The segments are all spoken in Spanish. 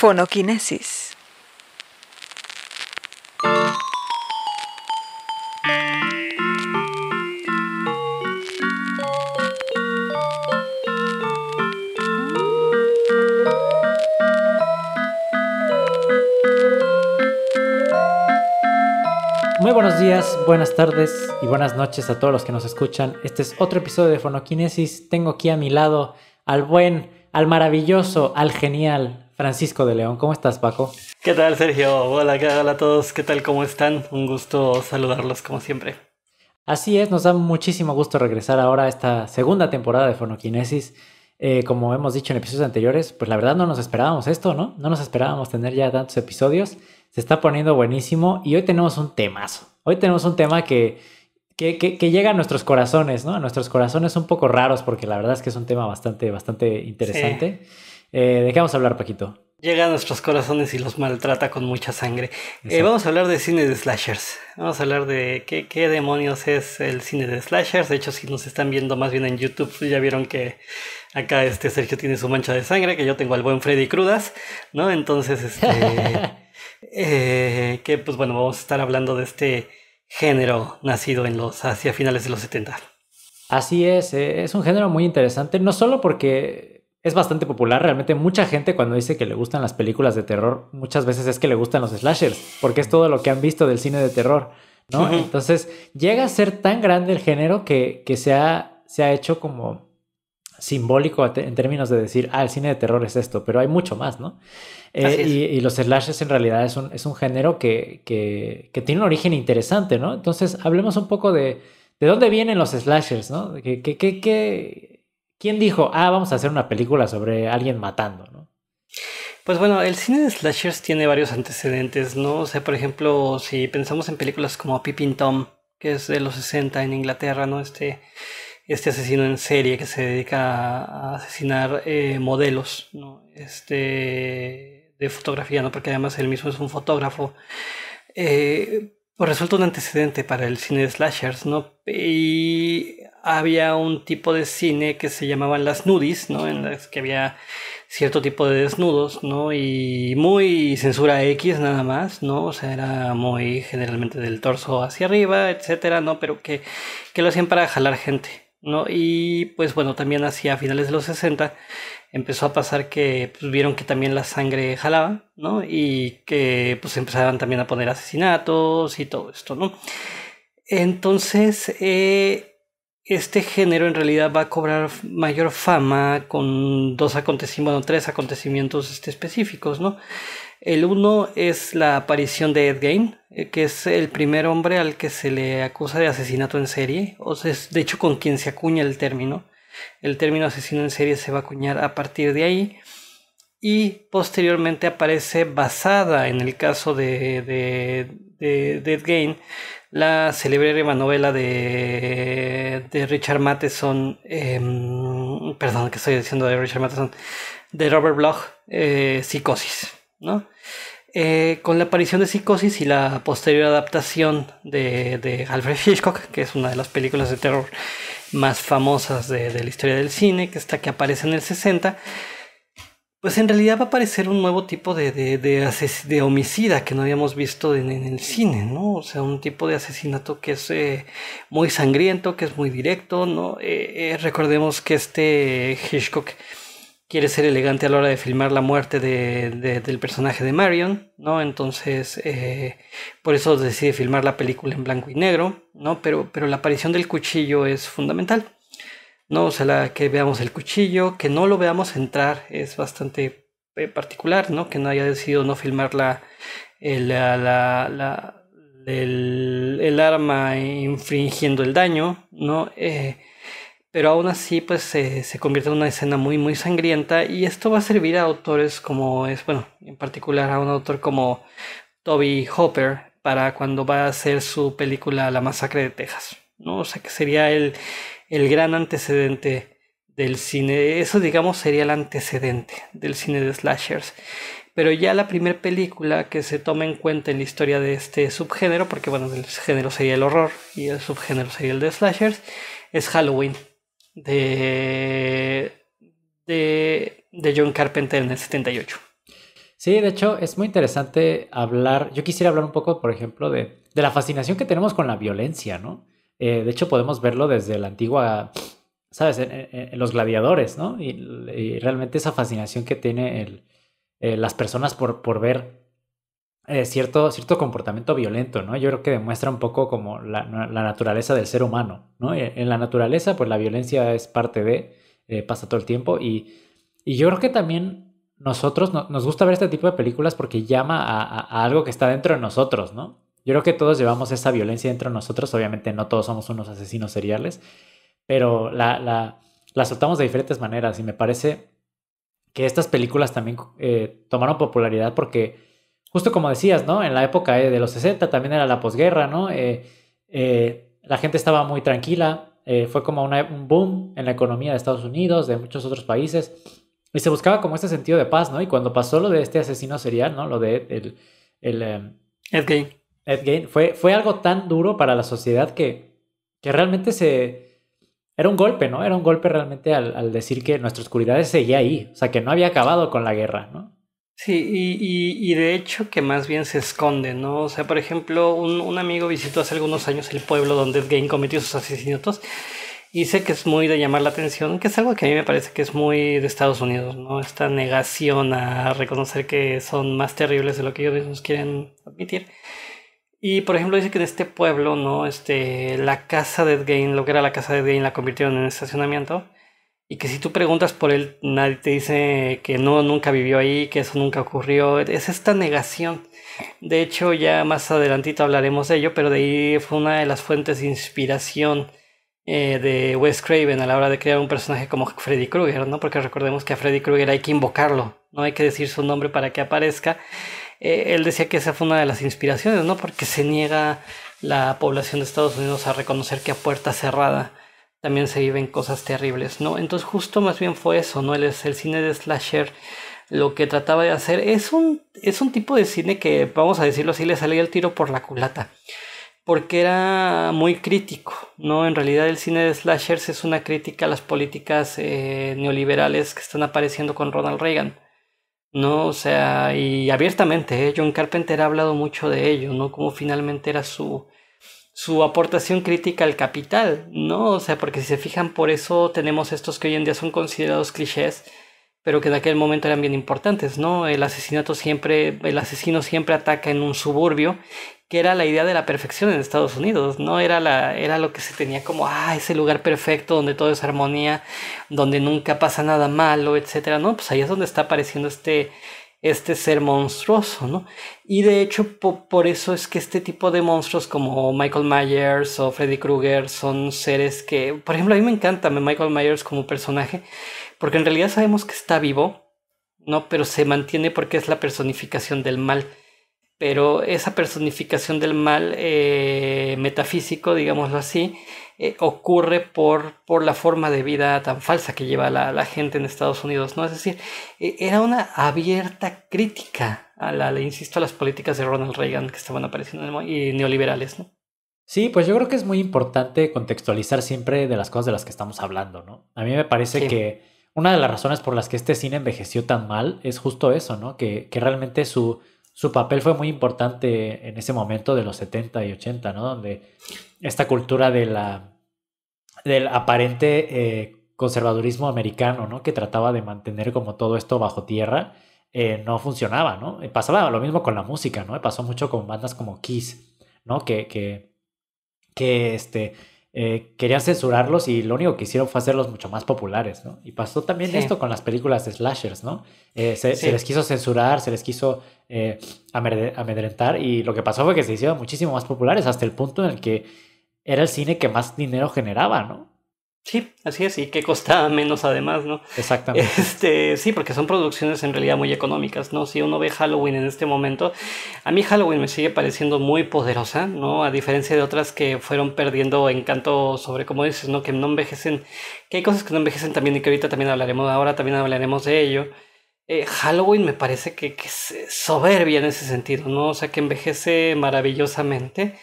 Fonoquinesis. Muy buenos días, buenas tardes y buenas noches a todos los que nos escuchan. Este es otro episodio de Fonoquinesis. Tengo aquí a mi lado al buen, al maravilloso, al genial Francisco de León. ¿Cómo estás, Paco? ¿Qué tal, Sergio? Hola a todos. ¿Qué tal? ¿Cómo están? Un gusto saludarlos como siempre. Así es, nos da muchísimo gusto regresar ahora a esta segunda temporada de Fonoquinesis. Como hemos dicho en episodios anteriores, pues la verdad no nos esperábamos esto, ¿no? No nos esperábamos tener ya tantos episodios. Se está poniendo buenísimo y hoy tenemos un temazo. Hoy tenemos un tema que llega a nuestros corazones, ¿no? A nuestros corazones un poco raros porque la verdad es que es un tema bastante interesante. Sí. ¿De qué vamos a hablar, Paquito? Llega a nuestros corazones y los maltrata con mucha sangre. Vamos a hablar de cine de slashers. Vamos a hablar de qué demonios es el cine de slashers. De hecho, si nos están viendo más bien en YouTube, ya vieron que acá Sergio tiene su mancha de sangre, que yo tengo al buen Freddy Crudas, ¿no? Entonces, pues bueno, vamos a estar hablando de este género nacido hacia finales de los 70. Así es un género muy interesante, no solo porque es bastante popular, realmente mucha gente cuando dice que le gustan las películas de terror, muchas veces es que le gustan los slashers, porque es todo lo que han visto del cine de terror, ¿no? Uh-huh. Entonces llega a ser tan grande el género que se ha hecho como simbólico en términos de decir, el cine de terror es esto, pero hay mucho más, ¿no? Y los slashers en realidad es un género que tiene un origen interesante, ¿no? Entonces hablemos un poco de dónde vienen los slashers, ¿no? ¿Quién dijo, vamos a hacer una película sobre alguien matando, ¿no? Pues bueno, el cine de slashers tiene varios antecedentes, ¿no? O sea, por ejemplo, si pensamos en películas como Peeping Tom, que es de los 60 en Inglaterra, ¿no? Este asesino en serie que se dedica a asesinar modelos, ¿no? De fotografía, ¿no? Porque además él mismo es un fotógrafo. Pues resulta un antecedente para el cine de slashers, ¿no? Y había un tipo de cine que se llamaban las nudies, ¿no? En las que había cierto tipo de desnudos, ¿no? Y muy censura X nada más, ¿no? O sea, era muy generalmente del torso hacia arriba, etcétera, ¿no? Pero que lo hacían para jalar gente, ¿no? Y pues bueno, también hacia finales de los 60 empezó a pasar que pues, vieron que también la sangre jalaba, ¿no? Y que pues empezaban también a poner asesinatos y todo esto, ¿no? Entonces, este género en realidad va a cobrar mayor fama con tres acontecimientos específicos, ¿no? El uno es la aparición de Ed Gein, que es el primer hombre al que se le acusa de asesinato en serie, o sea, es de hecho con quien se acuña el término. El término asesino en serie se va a acuñar a partir de ahí y posteriormente aparece basada en el caso de Ed Gein la célebre novela de Richard Matheson, perdón, que estoy diciendo de Richard Matheson, de Robert Bloch, Psicosis, ¿no? Con la aparición de Psicosis y la posterior adaptación de Alfred Hitchcock, que es una de las películas de terror más famosas de la historia del cine, que aparece en el 60, pues en realidad va a aparecer un nuevo tipo de homicida que no habíamos visto en el cine, ¿no? O sea, un tipo de asesinato que es muy sangriento, que es muy directo, ¿no? Recordemos que Hitchcock quiere ser elegante a la hora de filmar la muerte del personaje de Marion, ¿no? Entonces, por eso decide filmar la película en blanco y negro, ¿no? Pero la aparición del cuchillo es fundamental, ¿no? O sea, que veamos el cuchillo, que no lo veamos entrar es bastante particular, ¿no? Que no haya decidido no filmar el arma infringiendo el daño, ¿no? Pero aún así pues se convierte en una escena muy muy sangrienta y esto va a servir a autores como en particular a un autor como Toby Hooper para cuando va a hacer su película La Masacre de Texas, ¿no? O sea que sería el gran antecedente del cine, eso digamos sería el antecedente del cine de slashers. Pero ya la primera película que se toma en cuenta en la historia de este subgénero, porque bueno, el género sería el horror y el subgénero sería el de slashers, es Halloween de John Carpenter en el 78. Sí, de hecho, es muy interesante hablar. Yo quisiera hablar un poco, por ejemplo, de la fascinación que tenemos con la violencia, ¿no? De hecho, podemos verlo desde la antigua, ¿sabes? En los gladiadores, ¿no? Y realmente esa fascinación que tiene las personas por ver cierto comportamiento violento, ¿no? Yo creo que demuestra un poco como la naturaleza del ser humano, ¿no? En la naturaleza, pues la violencia es parte pasa todo el tiempo y yo creo que también nosotros nos gusta ver este tipo de películas porque llama a algo que está dentro de nosotros, ¿no? Yo creo que todos llevamos esa violencia dentro de nosotros, obviamente no todos somos unos asesinos seriales, pero la soltamos de diferentes maneras y me parece que estas películas también tomaron popularidad porque, justo como decías, ¿no? En la época de los 60 también era la posguerra, ¿no? La gente estaba muy tranquila, fue como un boom en la economía de Estados Unidos, de muchos otros países, y se buscaba como este sentido de paz, ¿no? Y cuando pasó lo de este asesino serial, ¿no? Lo de Ed Gein. Ed Gein, fue algo tan duro para la sociedad que realmente era un golpe, ¿no? Era un golpe realmente al decir que nuestra oscuridad seguía ahí, o sea, que no había acabado con la guerra, ¿no? Sí, y de hecho que más bien se esconde, ¿no? O sea, por ejemplo, un amigo visitó hace algunos años el pueblo donde Ed Gein cometió sus asesinatos y sé que es muy de llamar la atención, que es algo que a mí me parece que es muy de Estados Unidos, ¿no? Esta negación a reconocer que son más terribles de lo que ellos mismos quieren admitir. Y por ejemplo dice que en este pueblo, ¿no? La casa de Ed Gein, lo que era la casa de Ed Gein la convirtieron en estacionamiento. Y que si tú preguntas por él, nadie te dice que no, nunca vivió ahí, que eso nunca ocurrió. Es esta negación. De hecho, ya más adelantito hablaremos de ello, pero de ahí fue una de las fuentes de inspiración de Wes Craven a la hora de crear un personaje como Freddy Krueger, ¿no? Porque recordemos que a Freddy Krueger hay que invocarlo, no hay que decir su nombre para que aparezca. Él decía que esa fue una de las inspiraciones, ¿no? Porque se niega la población de Estados Unidos a reconocer que a puerta cerrada también se viven cosas terribles, ¿no? Entonces justo más bien fue eso, ¿no? El cine de slasher lo que trataba de hacer es un tipo de cine que, vamos a decirlo así, le salía el tiro por la culata. Porque era muy crítico, ¿no? En realidad el cine de slashers es una crítica a las políticas neoliberales que están apareciendo con Ronald Reagan. No, o sea, y abiertamente, John Carpenter ha hablado mucho de ello, ¿no? Como finalmente era su aportación crítica al capital, ¿no? O sea, porque si se fijan, por eso tenemos estos que hoy en día son considerados clichés, pero que en aquel momento eran bien importantes, ¿no? El asesino siempre ataca en un suburbio, que era la idea de la perfección en Estados Unidos, ¿no? Era lo que se tenía como, ese lugar perfecto donde todo es armonía, donde nunca pasa nada malo, etcétera, ¿no? Pues ahí es donde está apareciendo este ser monstruoso, ¿no? Y de hecho por eso es que este tipo de monstruos como Michael Myers o Freddy Krueger son seres que, por ejemplo, a mí me encanta Michael Myers como personaje, porque en realidad sabemos que está vivo, ¿no? Pero se mantiene porque es la personificación del mal. Pero esa personificación del mal metafísico, digámoslo así, ocurre por la forma de vida tan falsa que lleva la gente en Estados Unidos, ¿no? Es decir, era una abierta crítica insisto, a las políticas de Ronald Reagan que estaban apareciendo y neoliberales, ¿no? Sí, pues yo creo que es muy importante contextualizar siempre de las cosas de las que estamos hablando, ¿no? A mí me parece Sí. que una de las razones por las que este cine envejeció tan mal es justo eso, ¿no? Que realmente su papel fue muy importante en ese momento de los 70 y 80, ¿no? Donde esta cultura del aparente conservadurismo americano, ¿no? Que trataba de mantener como todo esto bajo tierra, no funcionaba, ¿no? Pasaba lo mismo con la música, ¿no? Pasó mucho con bandas como Kiss, ¿no? Que querían censurarlos y lo único que hicieron fue hacerlos mucho más populares, ¿no? Y pasó también Sí, esto con las películas de slashers, ¿no? Se les sí. quiso censurar, se les quiso amedrentar y lo que pasó fue que se hicieron muchísimo más populares hasta el punto en el que era el cine que más dinero generaba, ¿no? Sí, así es, y que costaba menos además, ¿no? Exactamente. Sí, porque son producciones en realidad muy económicas, ¿no? Si uno ve Halloween en este momento, a mí Halloween me sigue pareciendo muy poderosa, ¿no? A diferencia de otras que fueron perdiendo encanto sobre, como dices, ¿no? Que no envejecen, que hay cosas que no envejecen también y que ahora también hablaremos de ello. Halloween me parece que es soberbia en ese sentido, ¿no? O sea, que envejece maravillosamente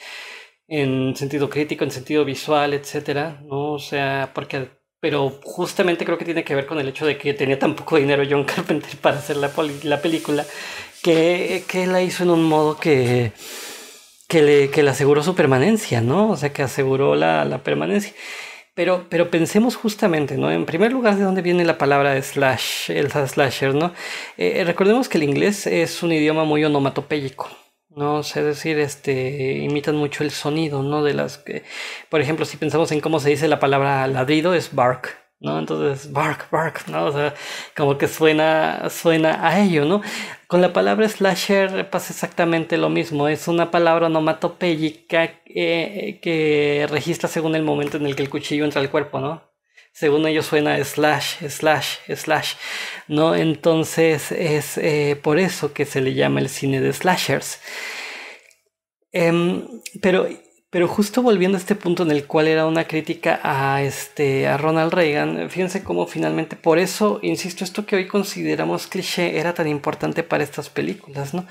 en sentido crítico, en sentido visual, etcétera, ¿no? O sea, porque pero justamente creo que tiene que ver con el hecho de que tenía tan poco dinero John Carpenter para hacer la película, que la hizo en un modo que le aseguró su permanencia, ¿no? O sea, que aseguró la permanencia. Pero pensemos justamente, ¿no? En primer lugar, ¿de dónde viene la palabra slash, el slasher, ¿no? Recordemos que el inglés es un idioma muy onomatopéyico, ¿no? O sea, es decir, imitan mucho el sonido, ¿no? Por ejemplo, si pensamos en cómo se dice la palabra ladrido, es bark, ¿no? Entonces, bark, bark, ¿no? O sea, como que suena a ello, ¿no? Con la palabra slasher pasa exactamente lo mismo. Es una palabra onomatopéyica que registra según el momento en el que el cuchillo entra al cuerpo, ¿no? Según ellos suena slash, slash, slash, ¿no? Entonces es por eso que se le llama el cine de slashers. Em, pero, pero justo volviendo a este punto en el cual era una crítica a Ronald Reagan, fíjense cómo finalmente, por eso, insisto, esto que hoy consideramos cliché era tan importante para estas películas, ¿no?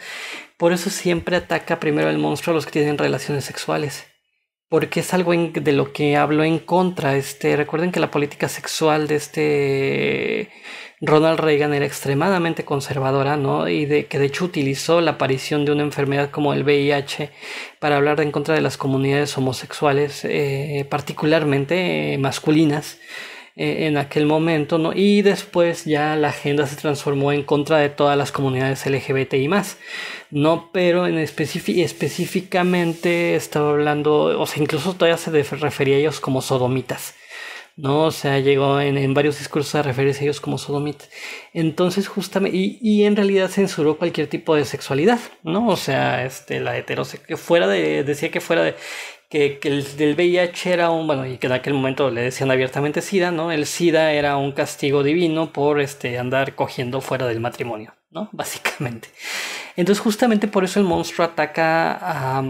Por eso siempre ataca primero el monstruo a los que tienen relaciones sexuales. Porque es algo de lo que hablo en contra. Recuerden que la política sexual de Ronald Reagan era extremadamente conservadora, ¿no? Y que de hecho utilizó la aparición de una enfermedad como el VIH para hablar en contra de las comunidades homosexuales, particularmente masculinas, en aquel momento, ¿no? Y después ya la agenda se transformó en contra de todas las comunidades LGBTI más, ¿no? Pero específicamente estaba hablando, o sea, incluso todavía se refería a ellos como sodomitas, ¿no? O sea, llegó en varios discursos a referirse a ellos como sodomitas. Entonces, justamente, y en realidad censuró cualquier tipo de sexualidad, ¿no? O sea, la heterosexualidad, decía que fuera de que del VIH era bueno, y que en aquel momento le decían abiertamente SIDA, ¿no? El SIDA era un castigo divino por andar cogiendo fuera del matrimonio, ¿no? Básicamente. Entonces, justamente por eso el monstruo ataca a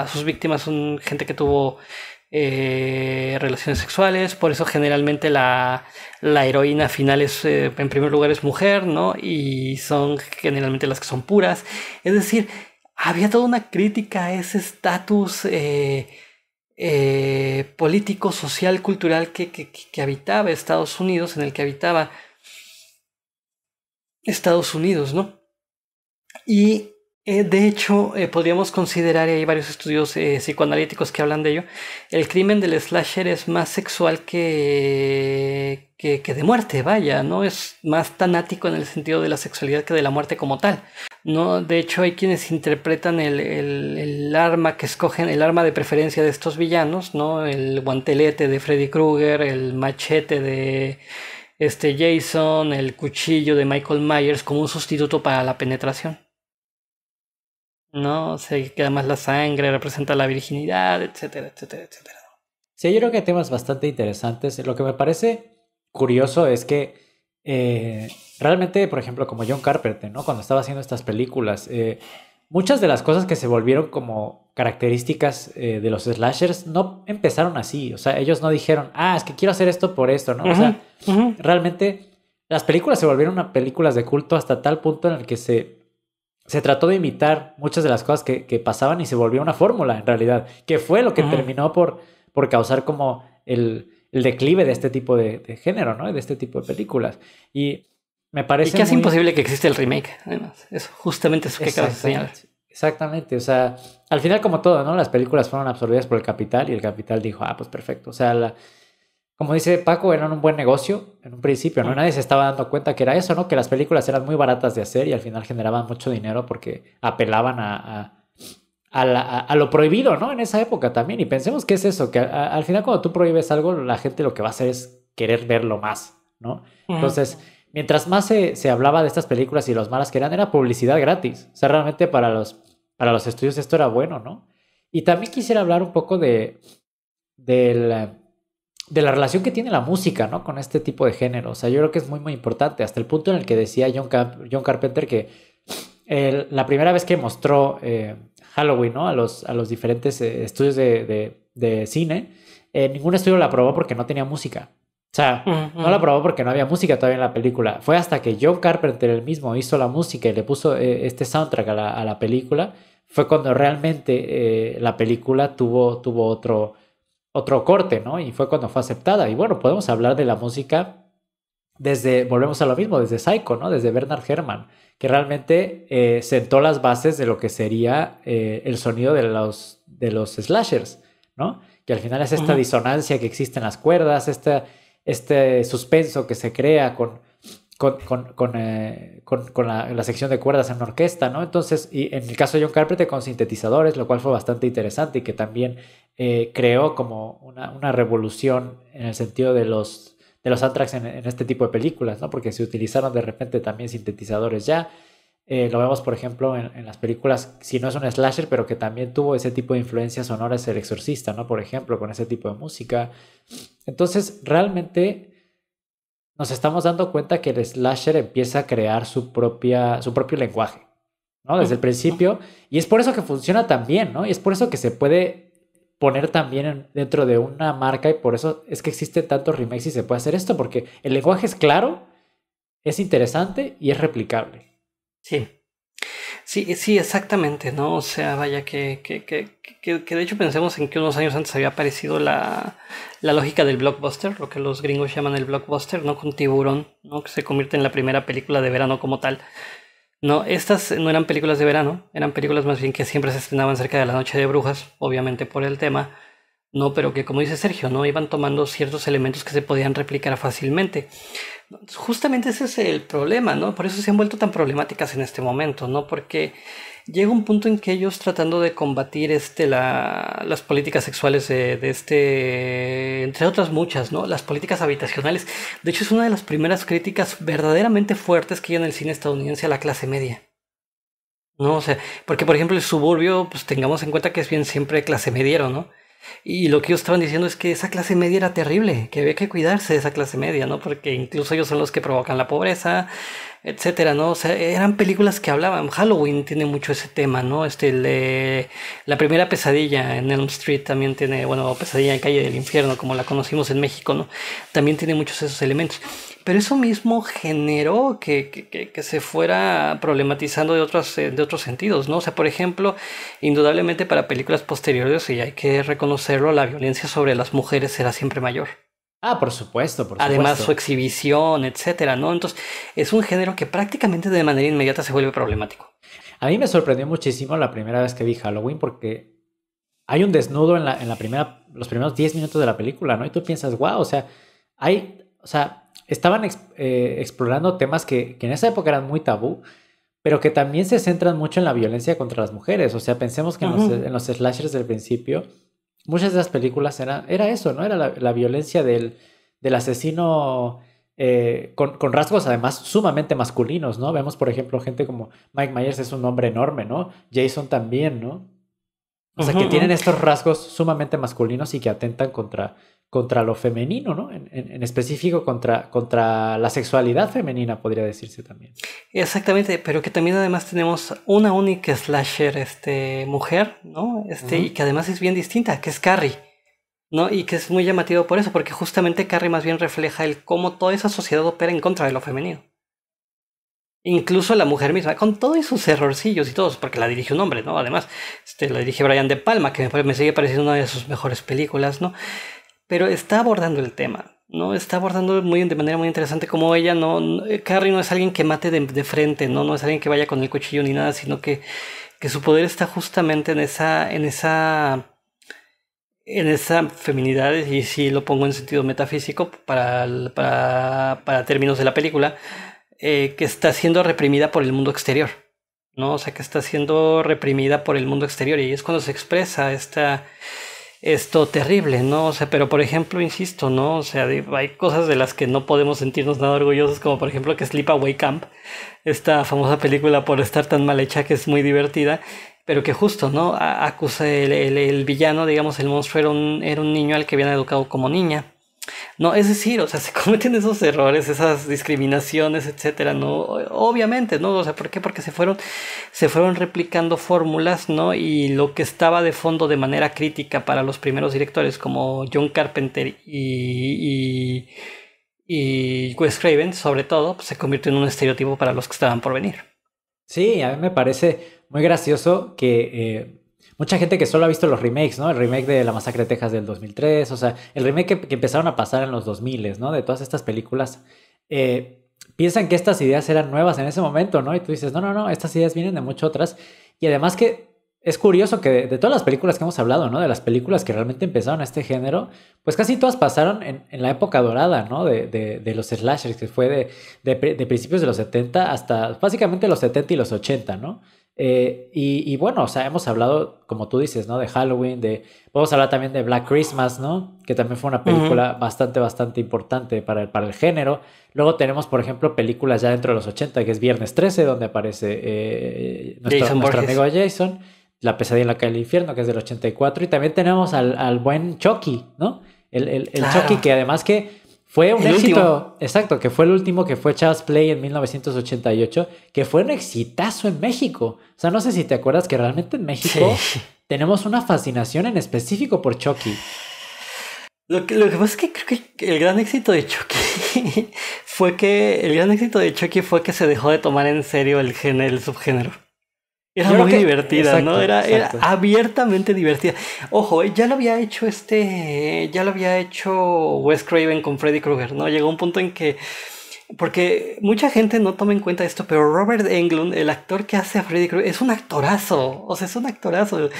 sus víctimas, son gente que tuvo relaciones sexuales. Por eso generalmente la heroína final es, en primer lugar, es mujer, ¿no? Y son generalmente las que son puras. Es decir, había toda una crítica a ese estatus político, social, cultural que habitaba Estados Unidos, en el que habitaba Estados Unidos, ¿no? Y de hecho, podríamos considerar, y hay varios estudios psicoanalíticos que hablan de ello, el crimen del slasher es más sexual que de muerte, vaya, ¿no? Es más tanático en el sentido de la sexualidad que de la muerte como tal, ¿no? De hecho, hay quienes interpretan el arma que escogen, el arma de preferencia de estos villanos, ¿no? El guantelete de Freddy Krueger, el machete de Jason, el cuchillo de Michael Myers como un sustituto para la penetración. No, se queda más la sangre, representa la virginidad, etcétera, etcétera, etcétera. Sí, yo creo que hay temas bastante interesantes. Lo que me parece curioso es que realmente, por ejemplo, como John Carpenter, ¿no? Cuando estaba haciendo estas películas, muchas de las cosas que se volvieron como características de los slashers no empezaron así. O sea, ellos no dijeron, es que quiero hacer esto por esto, ¿no? O sea, realmente las películas se volvieron películas de culto hasta tal punto en el que se trató de imitar muchas de las cosas que pasaban y se volvió una fórmula en realidad, que fue lo que terminó por causar como el declive de este tipo de género, ¿no? De este tipo de películas. Y me parece y que es imposible que exista el remake, además. Eso, justamente eso que acabas de señalar. Exactamente, o sea, al final como todo, ¿no? Las películas fueron absorbidas por el capital y el capital dijo, pues perfecto. O sea, como dice Paco, eran un buen negocio en un principio, ¿no? Nadie se estaba dando cuenta que era eso, ¿no? Que las películas eran muy baratas de hacer y al final generaban mucho dinero porque apelaban a lo prohibido, ¿no? En esa época también. Y pensemos que es eso, que al final cuando tú prohíbes algo, la gente lo que va a hacer es querer verlo más, ¿no? Entonces, mientras más se hablaba de estas películas y los malas que eran, era publicidad gratis. O sea, realmente para los estudios esto era bueno, ¿no? Y también quisiera hablar un poco de la relación que tiene la música, ¿no? Con este tipo de género. O sea, yo creo que es muy, muy importante. Hasta el punto en el que decía John Carpenter que la primera vez que mostró Halloween, ¿no? A los diferentes estudios de cine, ningún estudio la aprobó porque no tenía música. O sea, no la aprobó porque no había música todavía en la película. Fue hasta que John Carpenter él mismo hizo la música y le puso este soundtrack a la película, fue cuando realmente la película tuvo otro corte, ¿no? Y fue cuando fue aceptada. Y bueno, podemos hablar de la música volvemos a lo mismo, desde Psycho, ¿no? Desde Bernard Herrmann, que realmente sentó las bases de lo que sería el sonido de los slashers, ¿no? Que al final es esta disonancia que existe en las cuerdas, este suspenso que se crea con la sección de cuerdas en una orquesta, ¿no? Entonces, y en el caso de John Carpenter con sintetizadores, lo cual fue bastante interesante y que también creó como una revolución en el sentido de los soundtracks en este tipo de películas, ¿no? Porque se utilizaron de repente también sintetizadores ya. Lo vemos, por ejemplo, en las películas, si no es un slasher, pero que también tuvo ese tipo de influencias sonoras, El Exorcista, ¿no? Por ejemplo, con ese tipo de música. Entonces, realmente nos estamos dando cuenta que el slasher empieza a crear su propio lenguaje, ¿no? Desde el principio. Y es por eso que funciona tan bien, ¿no? Y es por eso que se puede poner también dentro de una marca y por eso es que existen tantos remakes y se puede hacer esto, porque el lenguaje es claro, es interesante y es replicable. Sí. Sí, exactamente, ¿no? O sea, vaya que de hecho pensemos en que unos años antes había aparecido la lógica del blockbuster, lo que los gringos llaman el blockbuster, ¿no? Con Tiburón, ¿no? Que se convierte en la primera película de verano como tal. No, estas no eran películas de verano, eran películas más bien que siempre se estrenaban cerca de la Noche de Brujas, obviamente por el tema, no, pero que como dice Sergio, ¿no? Iban tomando ciertos elementos que se podían replicar fácilmente. Justamente ese es el problema, ¿no? Por eso se han vuelto tan problemáticas en este momento, ¿no? Porque llega un punto en que ellos tratando de combatir las políticas sexuales entre otras muchas, ¿no? Las políticas habitacionales. De hecho, es una de las primeras críticas verdaderamente fuertes que hay en el cine estadounidense a la clase media. ¿No? O sea, porque por ejemplo el suburbio, pues tengamos en cuenta que es bien siempre clase mediero, ¿no? Y lo que ellos estaban diciendo es que esa clase media era terrible, que había que cuidarse de esa clase media, ¿no? Porque incluso ellos son los que provocan la pobreza, etcétera, ¿no? O sea, eran películas que hablaban. Halloween tiene mucho ese tema, ¿no? La primera pesadilla en Elm Street también tiene, bueno, pesadilla en Calle del Infierno, como la conocimos en México, ¿no? También tiene muchos esos elementos. Pero eso mismo generó que se fuera problematizando de otros sentidos, ¿no? O sea, por ejemplo, indudablemente para películas posteriores, y hay que reconocerlo, la violencia sobre las mujeres será siempre mayor. Ah, por supuesto, por supuesto. Además, su exhibición, etcétera, ¿no? Entonces, es un género que prácticamente de manera inmediata se vuelve problemático. A mí me sorprendió muchísimo la primera vez que vi Halloween porque hay un desnudo en los primeros 10 minutos de la película, ¿no? Y tú piensas, wow, o sea, estaban explorando temas que en esa época eran muy tabú, pero que también se centran mucho en la violencia contra las mujeres. O sea, pensemos que en los slashers del principio, muchas de las películas era eso, ¿no? Era la violencia del asesino con rasgos además sumamente masculinos, ¿no? Vemos, por ejemplo, gente como Mike Myers es un hombre enorme, ¿no? Jason también, ¿no? O sea, que tienen estos rasgos sumamente masculinos y que atentan contra lo femenino, ¿no? En específico contra la sexualidad femenina, podría decirse también. Exactamente, pero que también además tenemos una única slasher mujer, ¿no? Y que además es bien distinta, que es Carrie, ¿no? Y que es muy llamativo por eso, porque justamente Carrie más bien refleja cómo toda esa sociedad opera en contra de lo femenino. Incluso la mujer misma, con todos sus errorcillos y todos, porque la dirige un hombre, ¿no? Además, la dirige Brian De Palma, que me sigue pareciendo una de sus mejores películas, ¿no? Pero está abordando el tema, ¿no? Está abordando de manera muy interesante como ella, Carrie no es alguien que mate de frente, ¿no? No es alguien que vaya con el cuchillo ni nada, sino que su poder está justamente en esa feminidad, y sí lo pongo en sentido metafísico para términos de la película, que está siendo reprimida por el mundo exterior, ¿no? O sea, que está siendo reprimida por el mundo exterior, y ahí es cuando se expresa esto terrible, ¿no? O sea, pero por ejemplo, insisto, ¿no? O sea, hay cosas de las que no podemos sentirnos nada orgullosos, como por ejemplo que Sleepaway Camp, esta famosa película por estar tan mal hecha que es muy divertida, pero que justo, ¿no? Acusa el villano, digamos, el monstruo era un niño al que habían educado como niña. No, es decir, o sea, se cometen esos errores, esas discriminaciones, etcétera, ¿no? Obviamente, ¿no? O sea, ¿por qué? Porque se fueron replicando fórmulas, ¿no? Y lo que estaba de fondo de manera crítica para los primeros directores como John Carpenter y Wes Craven, sobre todo, pues se convirtió en un estereotipo para los que estaban por venir. Sí, a mí me parece muy gracioso que mucha gente que solo ha visto los remakes, ¿no? El remake de La Masacre de Texas del 2003, o sea, el remake que empezaron a pasar en los 2000, ¿no? De todas estas películas, piensan que estas ideas eran nuevas en ese momento, ¿no? Y tú dices, no, no, no, estas ideas vienen de muchas otras. Y además que es curioso que de todas las películas que hemos hablado, ¿no? De las películas que realmente empezaron este género, pues casi todas pasaron en la época dorada, ¿no? De los slashers, que fue de principios de los 70 hasta básicamente los 70 y los 80, ¿no? Y bueno, o sea, hemos hablado, como tú dices, ¿no? De Halloween, podemos hablar también de Black Christmas, ¿no? Que también fue una película bastante importante para el género. Luego tenemos, por ejemplo, películas ya dentro de los 80, que es Viernes 13, donde aparece nuestro amigo Jason. La pesadilla en la calle del infierno, que es del 84. Y también tenemos al buen Chucky, ¿no? El claro. Chucky, que además que fue un éxito. Último. Exacto, que fue el último, que fue Child's Play en 1988, que fue un exitazo en México. O sea, no sé si te acuerdas que realmente en México tenemos una fascinación en específico por Chucky. Lo que pasa es que creo que el gran éxito de Chucky fue que se dejó de tomar en serio el subgénero. Era muy divertida, exacto, ¿no? Era abiertamente divertida. Ojo, ya lo había hecho Wes Craven con Freddy Krueger, ¿no? Llegó un punto en que, porque mucha gente no toma en cuenta esto, pero Robert Englund, el actor que hace a Freddy Krueger, es un actorazo. O sea, es un actorazo.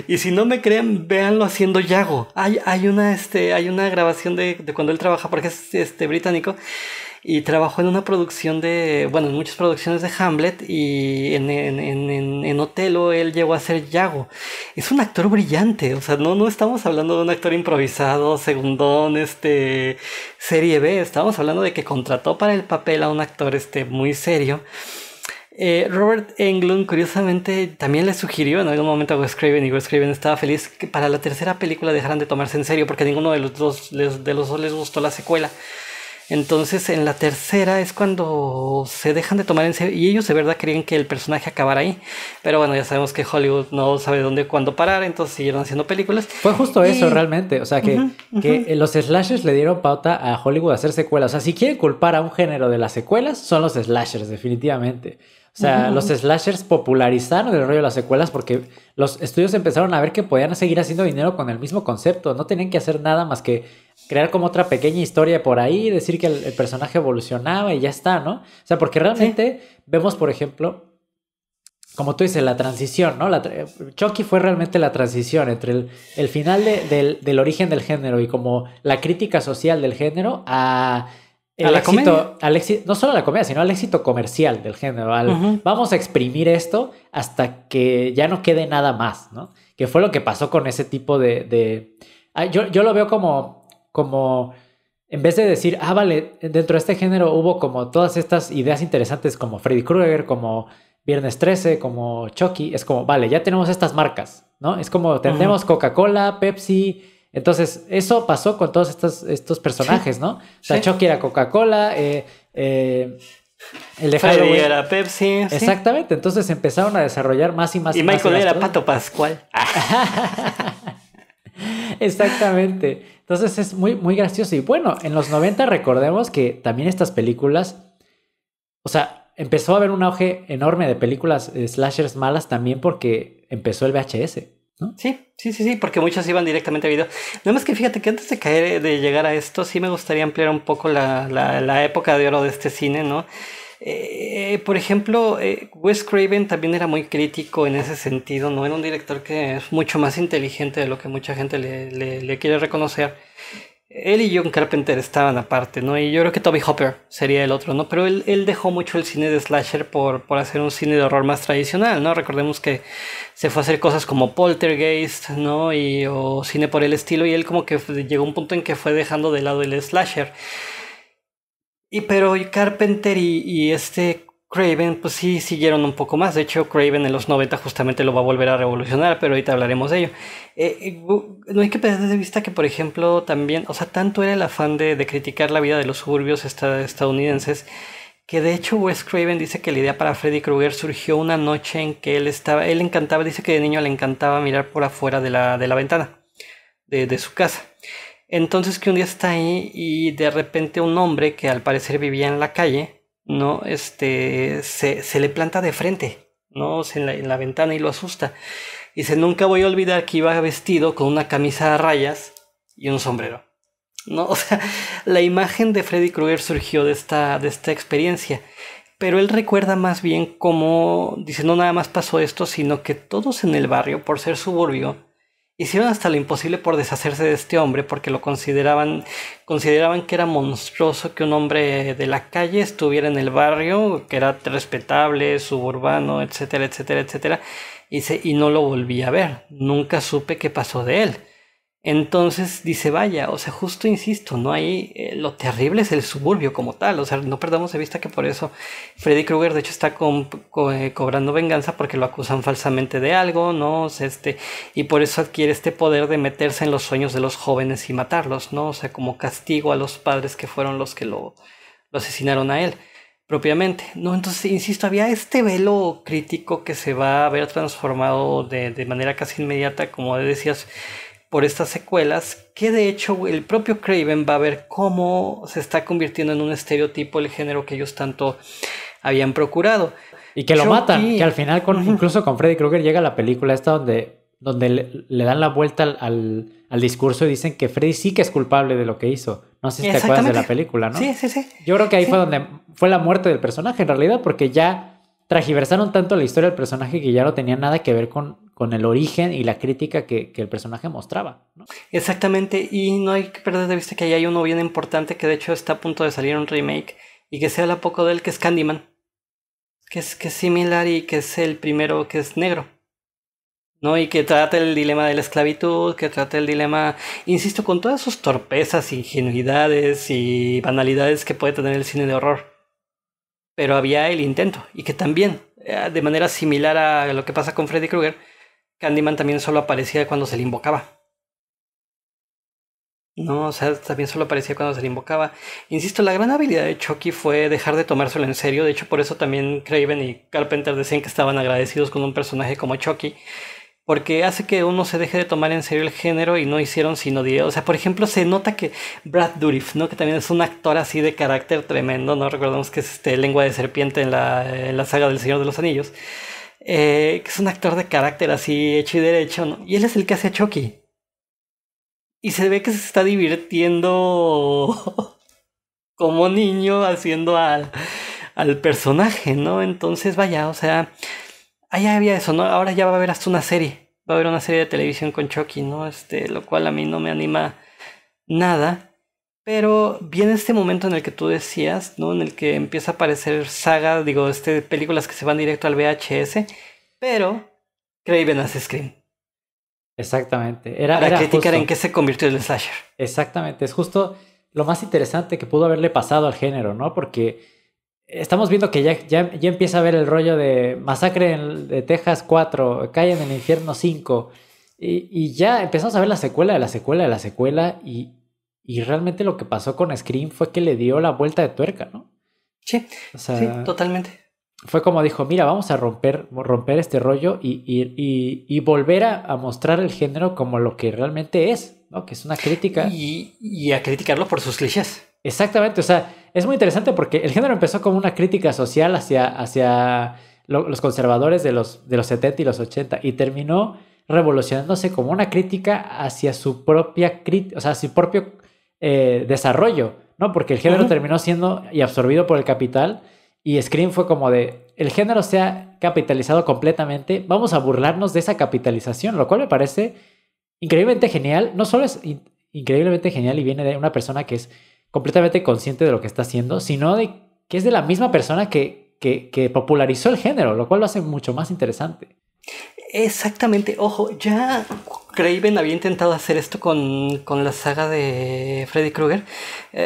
Y si no me creen, véanlo haciendo Yago. Hay una grabación de cuando él trabaja, porque es británico. Y trabajó en una producción en muchas producciones de Hamlet, y en Otelo él llegó a ser Yago. Es un actor brillante, o sea, no estamos hablando de un actor improvisado, segundón, serie B, estamos hablando de que contrató para el papel a un actor muy serio. Robert Englund, curiosamente, también le sugirió en algún momento a Wes Craven, y Wes Craven estaba feliz que para la tercera película dejaran de tomarse en serio, porque a ninguno de los dos les gustó la secuela. Entonces en la tercera es cuando se dejan de tomar en serio, y ellos de verdad querían que el personaje acabara ahí, pero bueno, ya sabemos que Hollywood no sabe dónde, cuándo parar, entonces siguieron haciendo películas. Fue justo eso realmente, o sea que los slashers le dieron pauta a Hollywood a hacer secuelas. O sea, si quieren culpar a un género de las secuelas, son los slashers, definitivamente. O sea, los slashers popularizaron el rollo de las secuelas porque los estudios empezaron a ver que podían seguir haciendo dinero con el mismo concepto. No tenían que hacer nada más que crear como otra pequeña historia por ahí, decir que el personaje evolucionaba y ya está, ¿no? O sea, porque realmente vemos, por ejemplo, como tú dices, la transición, ¿no? Chucky fue realmente la transición entre el final del origen del género y como la crítica social del género al éxito, no solo a la comedia, sino al éxito comercial del género. Vamos a exprimir esto hasta que ya no quede nada más, ¿no? Que fue lo que pasó con ese tipo yo lo veo como en vez de decir, vale, dentro de este género hubo como todas estas ideas interesantes como Freddy Krueger, como Viernes 13, como Chucky, es como, vale, ya tenemos estas marcas, ¿no? Es como tenemos Coca-Cola, Pepsi. Entonces, eso pasó con todos estos personajes, ¿no? O sea, Chucky era Coca-Cola, el de Halloween era Pepsi. Exactamente, entonces empezaron a desarrollar más y más. Y Michael era Pato Pascual. Exactamente. Entonces es muy, muy gracioso. Y bueno, en los 90 recordemos que también estas películas, o sea, empezó a haber un auge enorme de películas slashers malas también porque empezó el VHS. ¿No? Sí, porque muchos iban directamente a video. Nada más que fíjate que antes de llegar a esto, sí me gustaría ampliar un poco la época de oro de este cine, ¿no? Por ejemplo, Wes Craven también era muy crítico en ese sentido, ¿no? Era un director que es mucho más inteligente de lo que mucha gente le quiere reconocer. Él y John Carpenter estaban aparte, ¿no? Y yo creo que Toby Hopper sería el otro, ¿no? Pero él dejó mucho el cine de slasher por hacer un cine de horror más tradicional, ¿no? Recordemos que se fue a hacer cosas como Poltergeist, ¿no? O cine por el estilo, y él como que llegó a un punto en que fue dejando de lado el slasher. Pero Carpenter y Craven, pues sí siguieron un poco más. De hecho, Craven en los 90 justamente lo va a volver a revolucionar, pero ahorita hablaremos de ello. No hay que perder de vista que, por ejemplo, también, o sea, tanto era el afán de criticar la vida de los suburbios estadounidenses, que de hecho Wes Craven dice que la idea para Freddy Krueger surgió una noche en que él encantaba, dice que de niño le encantaba mirar por afuera de la ventana de su casa. Entonces que un día está ahí y de repente un hombre que al parecer vivía en la calle, ¿no? Se le planta de frente, ¿no? En la ventana y lo asusta. Dice, nunca voy a olvidar que iba vestido con una camisa a rayas y un sombrero. ¿No? O sea, la imagen de Freddy Krueger surgió de esta experiencia. Pero él recuerda más bien cómo, dice, no nada más pasó esto, sino que todos en el barrio, por ser suburbio, hicieron hasta lo imposible por deshacerse de este hombre, porque lo consideraban que era monstruoso que un hombre de la calle estuviera en el barrio, que era respetable, suburbano, etcétera, etcétera, etcétera, y no lo volví a ver, nunca supe qué pasó de él. Entonces dice, vaya, o sea, justo insisto, no hay, lo terrible es el suburbio como tal, o sea, no perdamos de vista que por eso Freddy Krueger de hecho está cobrando venganza porque lo acusan falsamente de algo, ¿no? O sea, y por eso adquiere este poder de meterse en los sueños de los jóvenes y matarlos, ¿no? O sea, como castigo a los padres que fueron los que lo asesinaron a él propiamente, ¿no? Entonces, insisto, había este velo crítico que se va a ver transformado de manera casi inmediata, como decías, por estas secuelas, que de hecho el propio Craven va a ver cómo se está convirtiendo en un estereotipo el género que ellos tanto habían procurado. Y que lo matan, que al final incluso con Freddy Krueger llega la película esta donde le dan la vuelta al discurso y dicen que Freddy sí que es culpable de lo que hizo. No sé si te acuerdas de la película, ¿no? Sí. Yo creo que ahí fue donde fue la muerte del personaje en realidad, porque ya tragiversaron tanto la historia del personaje que ya no tenía nada que ver con el origen y la crítica que el personaje mostraba, ¿no? Exactamente, y no hay que perder de vista que ahí hay uno bien importante que de hecho está a punto de salir un remake y que se habla poco de él, que es Candyman, que es similar y que es el primero que es negro, ¿no? Y que trata el dilema de la esclavitud, que trata el dilema, insisto, con todas sus torpezas, ingenuidades y banalidades que puede tener el cine de horror. Pero había el intento, y que también, de manera similar a lo que pasa con Freddy Krueger, Candyman también solo aparecía cuando se le invocaba. No, o sea, también solo aparecía cuando se le invocaba. Insisto, la gran habilidad de Chucky fue dejar de tomárselo en serio. De hecho, por eso también Craven y Carpenter decían que estaban agradecidos con un personaje como Chucky, porque hace que uno se deje de tomar en serio el género y no hicieron sino o sea, por ejemplo, se nota que Brad Dourif, ¿no? Que también es un actor así de carácter tremendo, ¿no? Recordamos que es lengua de serpiente en la saga del Señor de los Anillos. Que es un actor de carácter así hecho y derecho, ¿no? Y él es el que hace a Chucky. Y se ve que se está divirtiendo como niño haciendo al personaje, ¿no? Entonces, vaya, o sea, allá había eso, ¿no? Ahora ya va a haber hasta una serie. Va a haber una serie de televisión con Chucky, ¿no? Lo cual a mí no me anima nada. Pero viene este momento en el que tú decías, ¿no? En el que empieza a aparecer saga, películas que se van directo al VHS, pero Craven hace Scream. Exactamente. Para criticar en qué se convirtió el slasher. Exactamente. Es justo lo más interesante que pudo haberle pasado al género, ¿no? Porque estamos viendo que ya empieza a ver el rollo de Masacre de Texas 4, Calle en el Infierno 5, y ya empezamos a ver la secuela de la secuela de la secuela, y realmente lo que pasó con Scream fue que le dio la vuelta de tuerca, ¿no? Sí, o sea, sí, totalmente. Fue como dijo, mira, vamos a romper este rollo y volver a mostrar el género como lo que realmente es, ¿no? Que es una crítica. Y a criticarlo por sus clichés. Exactamente, o sea, es muy interesante porque el género empezó como una crítica social hacia los conservadores de los 70 y los 80 y terminó revolucionándose como una crítica hacia su propia o sea, su propio desarrollo, ¿no? Porque el género terminó siendo y absorbido por el capital, y Scream fue como de, el género se ha capitalizado completamente, vamos a burlarnos de esa capitalización, lo cual me parece increíblemente genial. No solo es increíblemente genial y viene de una persona que es completamente consciente de lo que está haciendo, sino de que es de la misma persona que popularizó el género, lo cual lo hace mucho más interesante. Exactamente, ojo, ya Craven había intentado hacer esto con la saga de Freddy Krueger.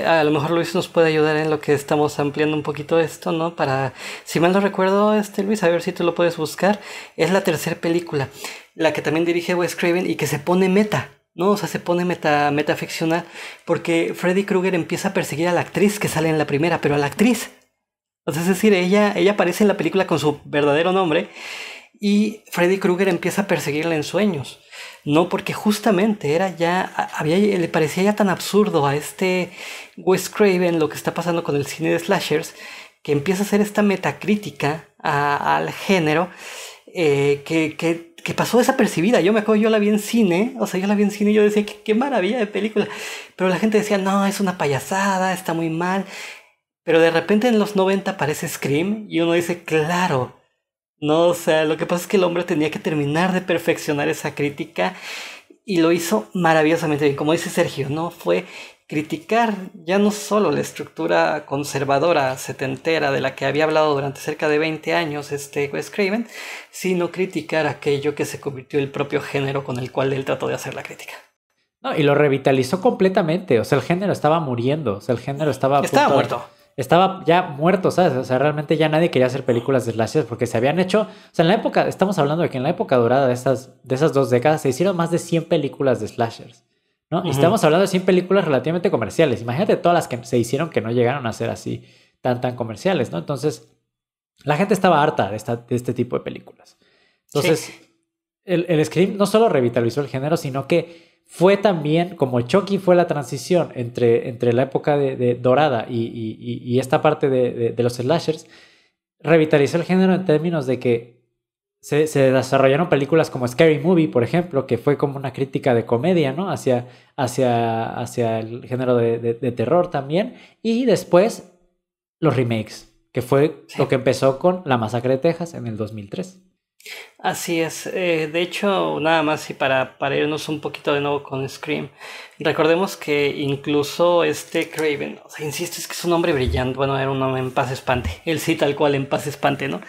A lo mejor Luis nos puede ayudar en lo que estamos ampliando un poquito esto, ¿no? Para, si mal no recuerdo, Luis, a ver si tú lo puedes buscar. Es la tercera película, la que también dirige Wes Craven y que se pone meta, ¿no? O sea, se pone metaficcional, porque Freddy Krueger empieza a perseguir a la actriz que sale en la primera, pero a la actriz. O sea, es decir, ella aparece en la película con su verdadero nombre, y Freddy Krueger empieza a perseguirla en sueños, no, porque justamente le parecía ya tan absurdo a Wes Craven lo que está pasando con el cine de slashers, que empieza a hacer esta metacrítica al género, que pasó desapercibida. Yo me acuerdo, yo la vi en cine, y yo decía, qué maravilla de película. Pero la gente decía, no, es una payasada, está muy mal. Pero de repente en los 90 aparece Scream y uno dice, claro, no, o sea, lo que pasa es que el hombre tenía que terminar de perfeccionar esa crítica y lo hizo maravillosamente bien. Como dice Sergio, ¿no? Fue criticar ya no solo la estructura conservadora setentera de la que había hablado durante cerca de 20 años Wes Craven, sino criticar aquello que se convirtió en el propio género con el cual él trató de hacer la crítica. No, y lo revitalizó completamente. O sea, el género estaba muriendo. O sea, el género estaba muerto. Estaba ya muerto, ¿sabes? O sea, realmente ya nadie quería hacer películas de slashers porque se habían hecho... O sea, en la época... Estamos hablando de que en la época dorada de esas 2 décadas se hicieron más de 100 películas de slashers, ¿no? Y estamos hablando de 100 películas relativamente comerciales. Imagínate todas las que se hicieron que no llegaron a ser así tan comerciales, ¿no? Entonces, la gente estaba harta de este tipo de películas. Entonces, sí. el Scream no solo revitalizó el género, sino que fue también, como Chucky fue la transición entre la época de dorada y esta parte de los slashers, revitalizó el género en términos de que se desarrollaron películas como Scary Movie, por ejemplo, que fue como una crítica de comedia, ¿no? hacia el género de terror también. Y después los remakes, que fue lo que empezó con La Masacre de Texas en el 2003. Así es, de hecho, nada más y para irnos un poquito de nuevo con Scream, recordemos que incluso Craven, o sea, insisto, es que es un hombre brillante, bueno, era un hombre en paz espante, él sí tal cual en paz espante, ¿no?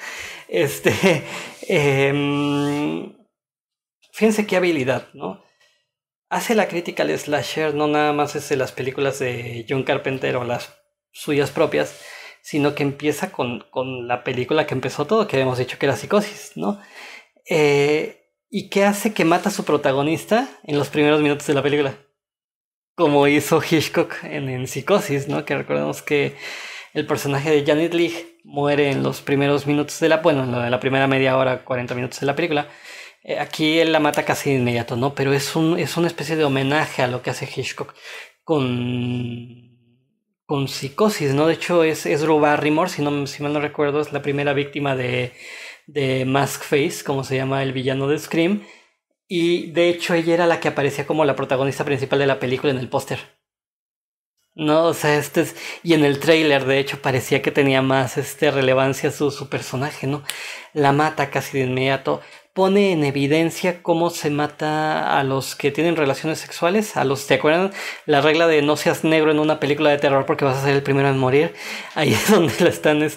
Fíjense qué habilidad, ¿no? Hace la crítica al slasher, no nada más es de las películas de John Carpenter o las suyas propias, sino que empieza con la película que empezó todo, que habíamos dicho que era Psicosis, ¿no? Y que hace que mata a su protagonista en los primeros minutos de la película. Como hizo Hitchcock en Psicosis, ¿no? Que recordemos que el personaje de Janet Leigh muere en los primeros minutos de en la primera media hora, 40 minutos de la película. Aquí él la mata casi de inmediato, ¿no? Pero es una especie de homenaje a lo que hace Hitchcock con Psicosis, ¿no? De hecho es Drew Barrymore, si mal no recuerdo, es la primera víctima de Mask Face, como se llama el villano de Scream, y de hecho ella era la que aparecía como la protagonista principal de la película en el póster. No, o sea, y en el tráiler de hecho parecía que tenía más relevancia su personaje, ¿no? La mata casi de inmediato. Pone en evidencia cómo se mata a los que tienen relaciones sexuales, ¿te acuerdan? La regla de no seas negro en una película de terror porque vas a ser el primero en morir. Ahí es donde la están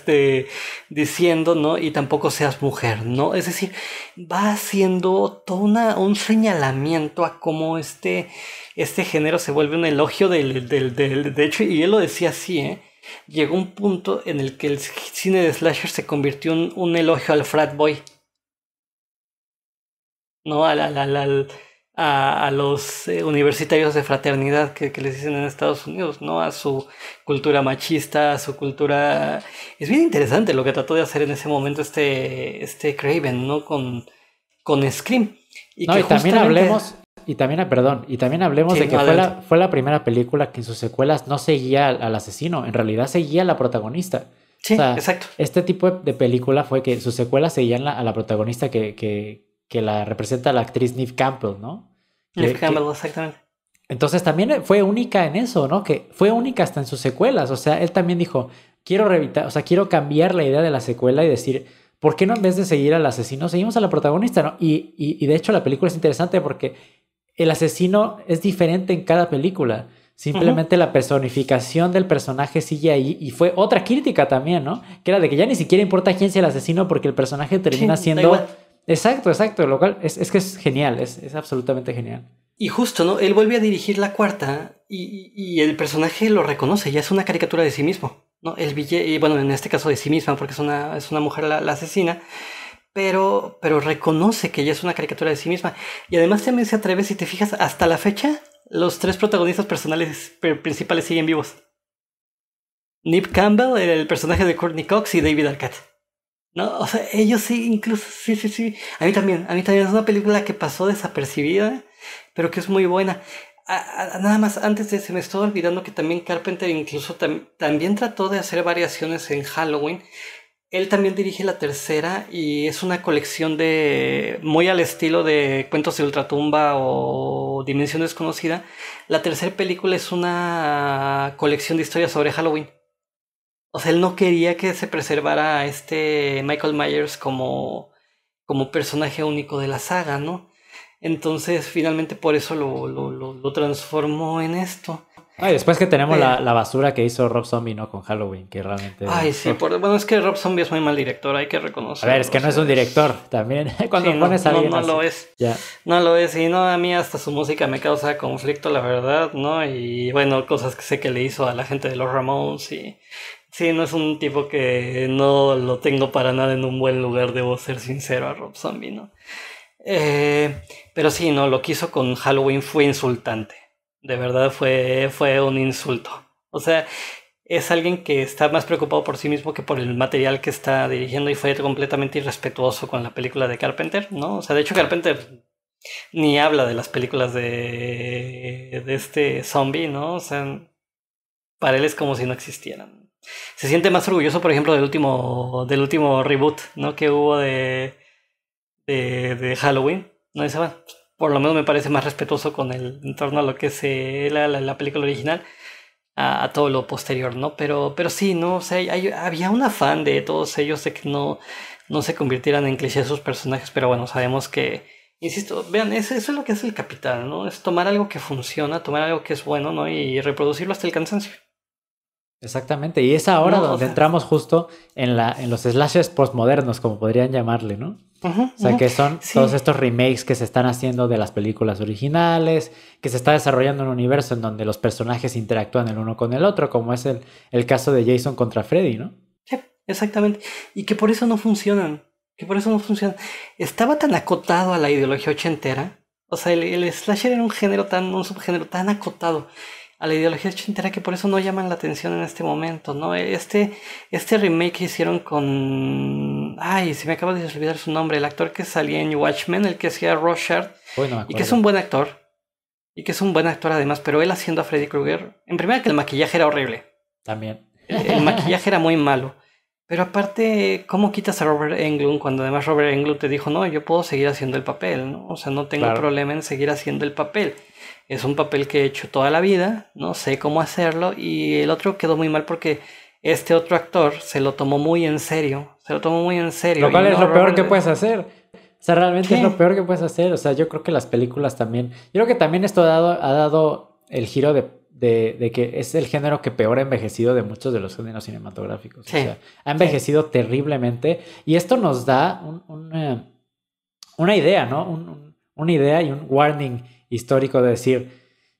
diciendo, ¿no? Y tampoco seas mujer, ¿no? Es decir, va haciendo todo un señalamiento a cómo este género se vuelve un elogio de hecho, y él lo decía así, llegó un punto en el que el cine de slasher se convirtió en un elogio al frat boy. ¿No? A los universitarios de fraternidad que les dicen en Estados Unidos, ¿no? A su cultura machista, a su cultura... Es bien interesante lo que trató de hacer en ese momento Craven, ¿no? Con Scream. Y también hablemos de que fue la primera película que en sus secuelas no seguía al asesino, en realidad seguía a la protagonista. Sí, o sea, exacto. Este tipo de película fue que sus secuelas seguían a la protagonista que la representa la actriz Neve Campbell, ¿no? Neve Campbell, exactamente. Entonces también fue única en eso, ¿no? Que fue única hasta en sus secuelas. O sea, él también dijo, quiero cambiar la idea de la secuela y decir, ¿por qué no en vez de seguir al asesino, seguimos a la protagonista, ¿no? Y de hecho la película es interesante porque el asesino es diferente en cada película. Simplemente la personificación del personaje sigue ahí. Y fue otra crítica también, ¿no? Que era de que ya ni siquiera importa quién sea el asesino porque el personaje termina siendo... Exacto, lo cual es que es genial, es absolutamente genial. Y justo, ¿no? Él vuelve a dirigir la cuarta y el personaje lo reconoce, ya es una caricatura de sí mismo, ¿no? Y bueno, en este caso de sí misma, porque es una mujer la asesina, pero reconoce que ya es una caricatura de sí misma. Y además también se atreve, si te fijas, hasta la fecha, los 3 protagonistas principales siguen vivos. Neve Campbell, el personaje de Courtney Cox, y David Arquette. No, o sea, ellos sí, incluso, sí. A mí también es una película que pasó desapercibida, pero que es muy buena. Nada más, antes se me estaba olvidando que también Carpenter incluso también trató de hacer variaciones en Halloween, Él también dirige la tercera y es una colección de muy al estilo de Cuentos de Ultratumba o Dimensión Desconocida. La tercera película es una colección de historias sobre Halloween. O sea, él no quería que se preservara a este Michael Myers como personaje único de la saga, ¿no? Entonces, finalmente por eso lo transformó en esto. Ay, después que tenemos la basura que hizo Rob Zombie, ¿no? Con Halloween, que realmente... Ay, sí, bueno, es que Rob Zombie es muy mal director, hay que A reconocerlo. ver, es que no es un director también. Cuando sí, pones a alguien no así, lo es. ya. No lo es, y no, a mí hasta su música me causa conflicto, la verdad, ¿no? Y bueno, cosas que sé que le hizo a la gente de los Ramones y... Sí, no es un tipo que no lo tengo para nada en un buen lugar, debo ser sincero, a Rob Zombie, ¿no? Pero sí, no, lo que hizo con Halloween fue insultante. De verdad fue un insulto. O sea, es alguien que está más preocupado por sí mismo que por el material que está dirigiendo y fue completamente irrespetuoso con la película de Carpenter, ¿no? O sea, de hecho Carpenter ni habla de las películas de este zombie, ¿no? O sea, para él es como si no existieran. Se siente más orgulloso, por ejemplo, del último reboot, ¿no? Que hubo de Halloween. No dice, bueno, por lo menos me parece más respetuoso con el en torno a lo que es la película original a todo lo posterior, ¿no? Pero sí, ¿no? O sea, había un afán de todos ellos de que no se convirtieran en clichés sus personajes, pero bueno, sabemos que, insisto, vean, eso es lo que es el Capital, ¿no? Es tomar algo que funciona, tomar algo que es bueno, ¿no? Y reproducirlo hasta el cansancio. Exactamente, y es ahora No, donde entramos justo en los slashers postmodernos, como podrían llamarle, ¿no? O sea, que son todos estos remakes que se están haciendo de las películas originales, que se está desarrollando un universo en donde los personajes interactúan el uno con el otro, como es el caso de Jason contra Freddy, ¿no? Sí, exactamente. Y que por eso no funcionan. Estaba tan acotado a la ideología ochentera. O sea, el slasher era un subgénero tan acotado a la ideología ochentera que por eso no llaman la atención en este momento, ¿no? Este remake que hicieron con... Ay, se me acaba de olvidar su nombre. El actor que salía en Watchmen, el que hacía Rorschach. Y que es un buen actor. Y que es un buen actor además, pero él haciendo a Freddy Krueger... En primera que el maquillaje era horrible. También. El maquillaje era muy malo. Pero aparte, ¿cómo quitas a Robert Englund cuando además Robert Englund te dijo, no, yo puedo seguir haciendo el papel, ¿no? O sea, no tengo problema en seguir haciendo el papel. Es un papel que he hecho toda la vida, no sé cómo hacerlo. Y el otro quedó muy mal porque este otro actor se lo tomó muy en serio. Lo cual es lo peor que puedes hacer. O sea, realmente es lo peor que puedes hacer. O sea, yo creo que las películas también... Yo creo que también esto ha dado el giro de que es el género que peor ha envejecido de muchos de los géneros cinematográficos. Sí. O sea, ha envejecido terriblemente. Y esto nos da una idea, ¿no? Una idea y un warning histórico de decir,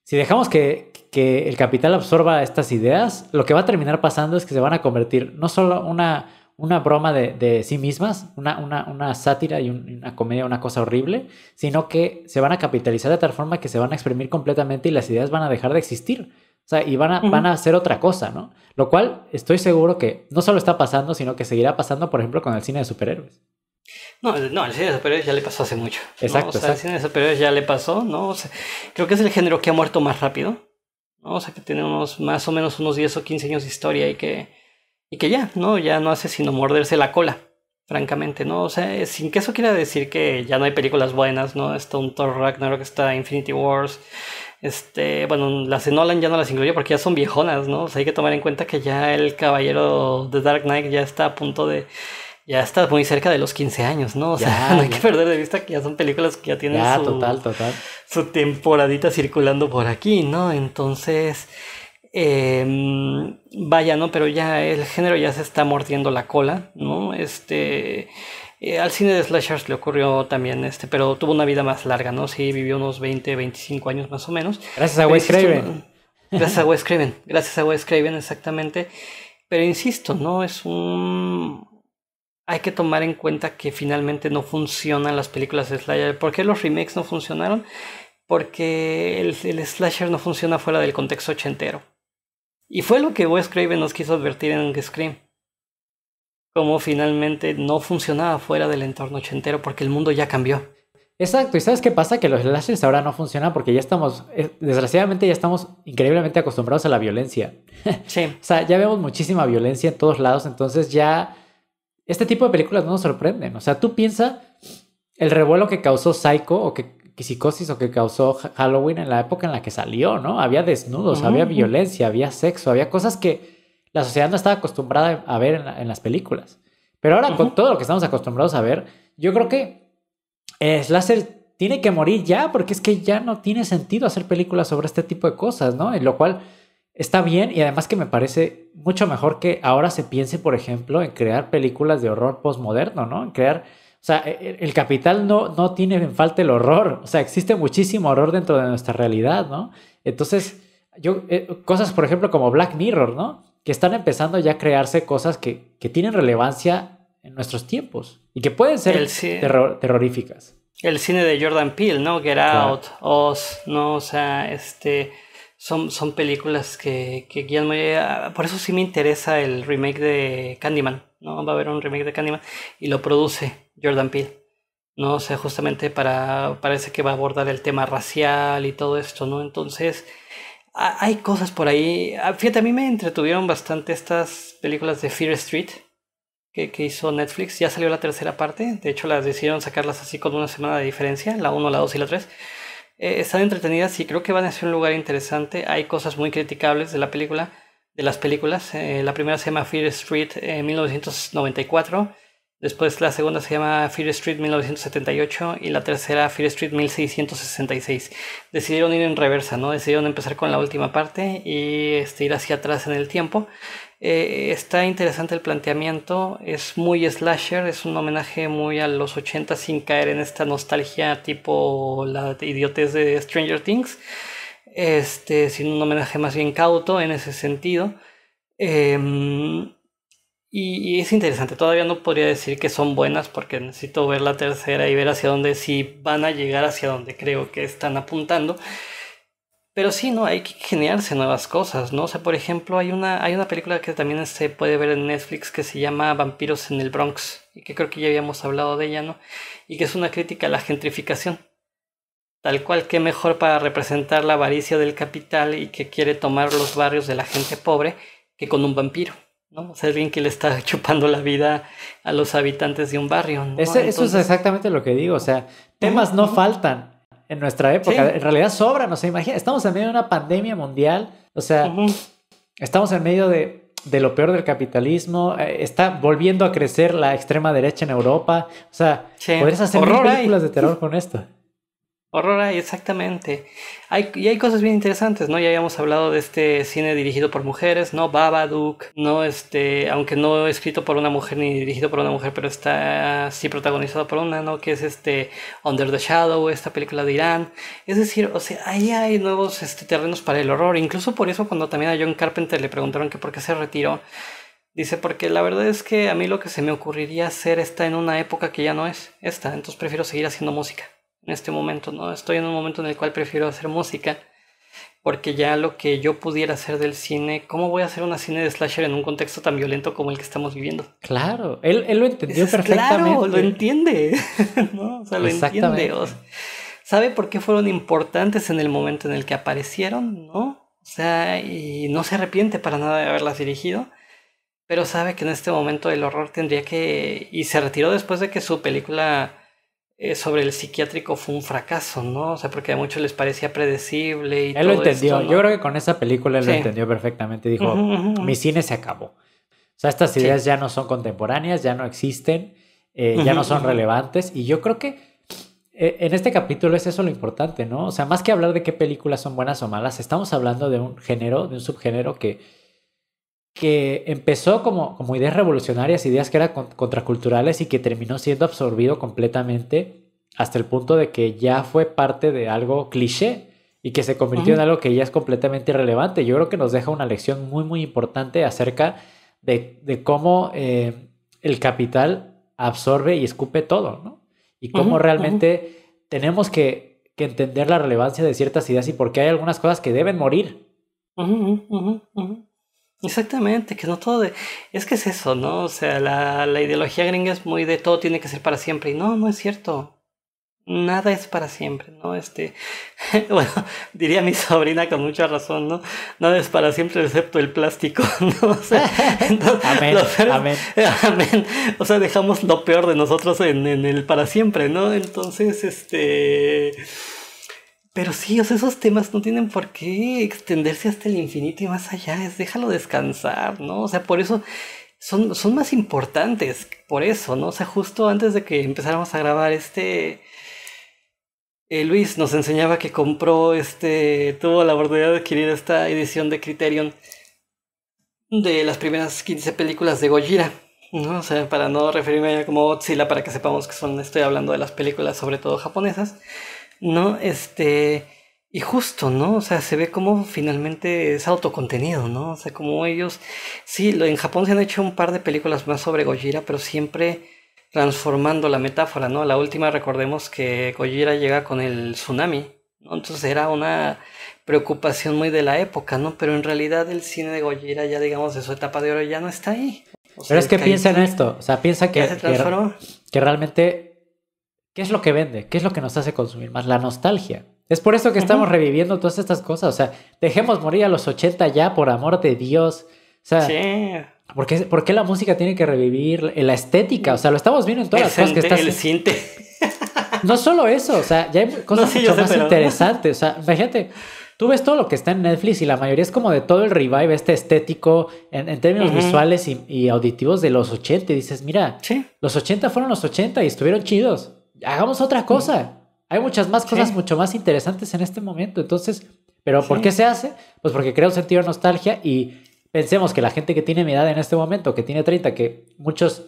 si dejamos que el capital absorba estas ideas, lo que va a terminar pasando es que se van a convertir no solo una broma de sí mismas, una sátira y una comedia, una cosa horrible, sino que se van a capitalizar de tal forma que se van a exprimir completamente y las ideas van a dejar de existir. O sea, y van a hacer otra cosa, ¿no? Lo cual estoy seguro que no solo está pasando, sino que seguirá pasando, por ejemplo, con el cine de superhéroes. No, el cine de superhéroes ya le pasó hace mucho, ¿no? Exacto, el cine de superhéroes ya le pasó, ¿no? O sea, creo que es el género que ha muerto más rápido, ¿no? O sea, que tiene más o menos unos 10 o 15 años de historia y que ya no hace sino morderse la cola, francamente, ¿no? O sea, sin que eso quiera decir que ya no hay películas buenas, ¿no? Está un Thor Ragnarok, está Infinity Wars, bueno, las de Nolan ya no las incluyo porque ya son viejonas, ¿no? O sea, hay que tomar en cuenta que ya el caballero de Dark Knight ya está a punto de... Ya está muy cerca de los 15 años, ¿no? O sea, no hay que perder de vista que ya son películas que ya tienen total. su temporadita circulando por aquí, ¿no? Entonces, vaya, ¿no? Pero ya el género ya se está mordiendo la cola, ¿no? Al cine de slashers le ocurrió también, pero tuvo una vida más larga, ¿no? Sí, vivió unos 20, 25 años más o menos. Gracias a Wes Craven. Gracias a Wes Craven, exactamente. Pero insisto, ¿no? Hay que tomar en cuenta que finalmente no funcionan las películas de slasher. ¿Por qué los remakes no funcionaron? Porque el slasher no funciona fuera del contexto ochentero. Y fue lo que Wes Craven nos quiso advertir en Scream. Como finalmente no funcionaba fuera del entorno ochentero porque el mundo ya cambió. Exacto, y ¿sabes qué pasa? Que los slashers ahora no funcionan porque ya estamos, desgraciadamente ya estamos increíblemente acostumbrados a la violencia. Sí. O sea, ya vemos muchísima violencia en todos lados, entonces ya este tipo de películas no nos sorprenden. O sea, tú piensas el revuelo que causó Psycho o que Psicosis o que causó Halloween en la época en la que salió, ¿no? Había desnudos, había violencia, había sexo, había cosas que la sociedad no estaba acostumbrada a ver en las películas. Pero ahora con todo lo que estamos acostumbrados a ver, yo creo que Slasher tiene que morir ya, porque es que ya no tiene sentido hacer películas sobre este tipo de cosas, ¿no? En lo cual está bien y además que me parece mucho mejor que ahora se piense, por ejemplo, en crear películas de horror postmoderno, ¿no? En crear, o sea, el Capital no tiene en falta el horror, o sea, existe muchísimo horror dentro de nuestra realidad, ¿no? Entonces, cosas, por ejemplo, como Black Mirror, ¿no? Que están empezando ya a crearse cosas que tienen relevancia en nuestros tiempos y que pueden ser terroríficas. El cine de Jordan Peele, ¿no? Get Out, Claro. Oz, ¿no? O sea, son películas que guían muy... Por eso sí me interesa el remake de Candyman, ¿no? Va a haber un remake de Candyman y lo produce Jordan Peele, ¿no? O sea, justamente parece que va a abordar el tema racial y todo esto, ¿no? Entonces, hay cosas por ahí. Fíjate, a mí me entretuvieron bastante estas películas de Fear Street que hizo Netflix. Ya salió la tercera parte. De hecho, las decidieron sacarlas así con una semana de diferencia. La 1, la 2 y la 3. Están entretenidas y creo que van a ser un lugar interesante. Hay cosas muy criticables de la película, de las películas. La primera se llama Fear Street 1994. Después la segunda se llama Fear Street 1978 y la tercera Fear Street 1666. Decidieron ir en reversa, ¿no? Decidieron empezar con la última parte y ir hacia atrás en el tiempo. Está interesante el planteamiento, es muy slasher, es un homenaje muy a los 80 sin caer en esta nostalgia tipo la idiotez de Stranger Things. Sin un homenaje más bien cauto en ese sentido. Y es interesante, todavía no podría decir que son buenas porque necesito ver la tercera y ver hacia dónde sí van a llegar, hacia donde creo que están apuntando. Pero sí, ¿no? Hay que generarse nuevas cosas, ¿no? O sea, por ejemplo, hay una película que también se puede ver en Netflix que se llama Vampiros en el Bronx y que creo que ya habíamos hablado de ella, ¿no? Y que es una crítica a la gentrificación. Tal cual, qué mejor para representar la avaricia del capital y que quiere tomar los barrios de la gente pobre que con un vampiro, ¿no? O sea, alguien que le está chupando la vida a los habitantes de un barrio, ¿no? Eso es exactamente lo que digo, o sea, temas no faltan en nuestra época, Sí. en realidad sobran, o sea, imagina, estamos en medio de una pandemia mundial, o sea, estamos en medio de lo peor del capitalismo, está volviendo a crecer la extrema derecha en Europa, o sea, Sí. podrías hacer mil películas de terror con esto. Horror hay, exactamente. Y hay cosas bien interesantes, ¿no? Ya habíamos hablado de este cine dirigido por mujeres, ¿no? Babadook, ¿no? Aunque no escrito por una mujer ni dirigido por una mujer, pero está sí protagonizado por una, ¿no? Que es Under the Shadow, esta película de Irán. Es decir, o sea, ahí hay nuevos terrenos para el horror. Incluso por eso cuando también a John Carpenter le preguntaron que por qué se retiró, dice, porque la verdad es que a mí lo que se me ocurriría hacer está en una época que ya no es esta, entonces prefiero seguir haciendo música. En este momento, ¿no? Estoy en un momento en el cual prefiero hacer música porque ya lo que yo pudiera hacer del cine, ¿cómo voy a hacer una cine de slasher en un contexto tan violento como el que estamos viviendo? Claro, él lo entendió Dices, perfectamente. claro, lo entiende, ¿no? O sea, lo entiende. O sea, sabe por qué fueron importantes en el momento en el que aparecieron, ¿no? O sea, y no se arrepiente para nada de haberlas dirigido, pero sabe que en este momento el horror tendría que... Y se retiró después de que su película sobre el psiquiátrico fue un fracaso, ¿no? O sea, porque a muchos les parecía predecible y él lo todo entendió, esto, ¿no? yo creo que con esa película él lo Sí. entendió perfectamente, dijo, mi cine se acabó. O sea, estas ideas ya no son contemporáneas, ya no existen, ya no son relevantes. Y yo creo que en este capítulo es eso lo importante, ¿no? O sea, más que hablar de qué películas son buenas o malas, estamos hablando de un género, de un subgénero que empezó como ideas revolucionarias, ideas que eran contraculturales y que terminó siendo absorbido completamente hasta el punto de que ya fue parte de algo cliché y que se convirtió en algo que ya es completamente irrelevante. Yo creo que nos deja una lección muy, muy importante acerca de cómo el capital absorbe y escupe todo, ¿no? Y cómo realmente tenemos que entender la relevancia de ciertas ideas y por qué hay algunas cosas que deben morir. Exactamente, que no todo es que es eso, ¿no? O sea, la ideología gringa es muy de todo tiene que ser para siempre y no es cierto. nada es para siempre, ¿no? Bueno, diría mi sobrina con mucha razón, ¿no? Nada es para siempre excepto el plástico, ¿no? O sea, Amén, amén. amén. O sea, dejamos lo peor de nosotros en el para siempre, ¿no? Entonces, pero sí, o sea, esos temas no tienen por qué extenderse hasta el infinito y más allá, déjalo descansar, ¿no? O sea, por eso son más importantes, por eso, ¿no? O sea, justo antes de que empezáramos a grabar Luis nos enseñaba que compró, tuvo la oportunidad de adquirir esta edición de Criterion de las primeras 15 películas de Gojira, ¿no? O sea, para no referirme a como Godzilla, para que sepamos que estoy hablando de las películas, sobre todo japonesas, ¿no? Y justo, ¿no? O sea, se ve como finalmente es autocontenido, ¿no? O sea, como ellos, sí, en Japón se han hecho un par de películas más sobre Gojira, pero siempre transformando la metáfora, ¿no? La última, recordemos que Gojira llega con el tsunami, ¿no? Entonces era una preocupación muy de la época, ¿no? Pero en realidad el cine de Gojira ya, digamos, de su etapa de oro ya no está ahí. O sea, Pero es que piensa en esto, o sea, piensa ya se transformó. que realmente, ¿qué es lo que vende? ¿Qué es lo que nos hace consumir más? La nostalgia. Es por eso que estamos reviviendo todas estas cosas, o sea, dejemos morir a los 80 ya, por amor de Dios. O sea, Sí. ¿por qué la música tiene que revivir la estética? O sea, lo estamos viendo en todas las cosas que está haciendo. El cinte. No solo eso, o sea, ya hay cosas No, sí, mucho yo sé, más pero... interesantes. O sea, imagínate, tú ves todo lo que está en Netflix y la mayoría es como de todo el revive estético en términos visuales y auditivos de los 80. Y dices, mira, Sí. los 80 fueron los 80 y estuvieron chidos. Hagamos otra cosa. Hay muchas más cosas mucho más interesantes en este momento. Entonces, ¿pero por qué se hace? Pues porque crea un sentido de nostalgia y pensemos que la gente que tiene mi edad en este momento, que tiene 30, que muchos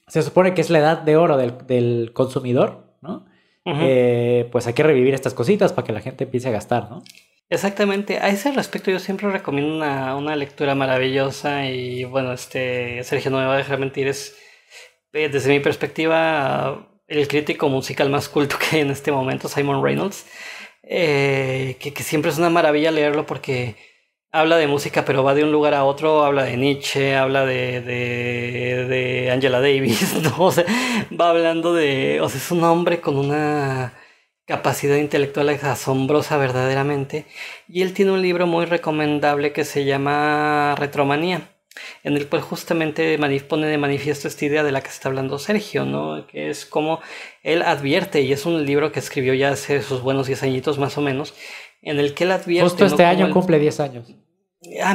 se supone que es la edad de oro del consumidor, ¿no? Pues hay que revivir estas cositas para que la gente empiece a gastar, ¿no? Exactamente. A ese respecto yo siempre recomiendo una lectura maravillosa y bueno, Sergio, no me va a dejar mentir, es desde mi perspectiva el crítico musical más culto que hay en este momento, Simon Reynolds, que siempre es una maravilla leerlo porque habla de música, pero va de un lugar a otro, habla de Nietzsche, habla de Angela Davis, ¿no? O sea, va hablando o sea, es un hombre con una capacidad intelectual asombrosa verdaderamente, y él tiene un libro muy recomendable que se llama Retromanía, en el cual justamente pone de manifiesto esta idea de la que está hablando Sergio, ¿no? Que es como él advierte, y es un libro que escribió ya hace sus buenos 10 añitos más o menos, en el que él advierte... Justo este año cumple 10 años.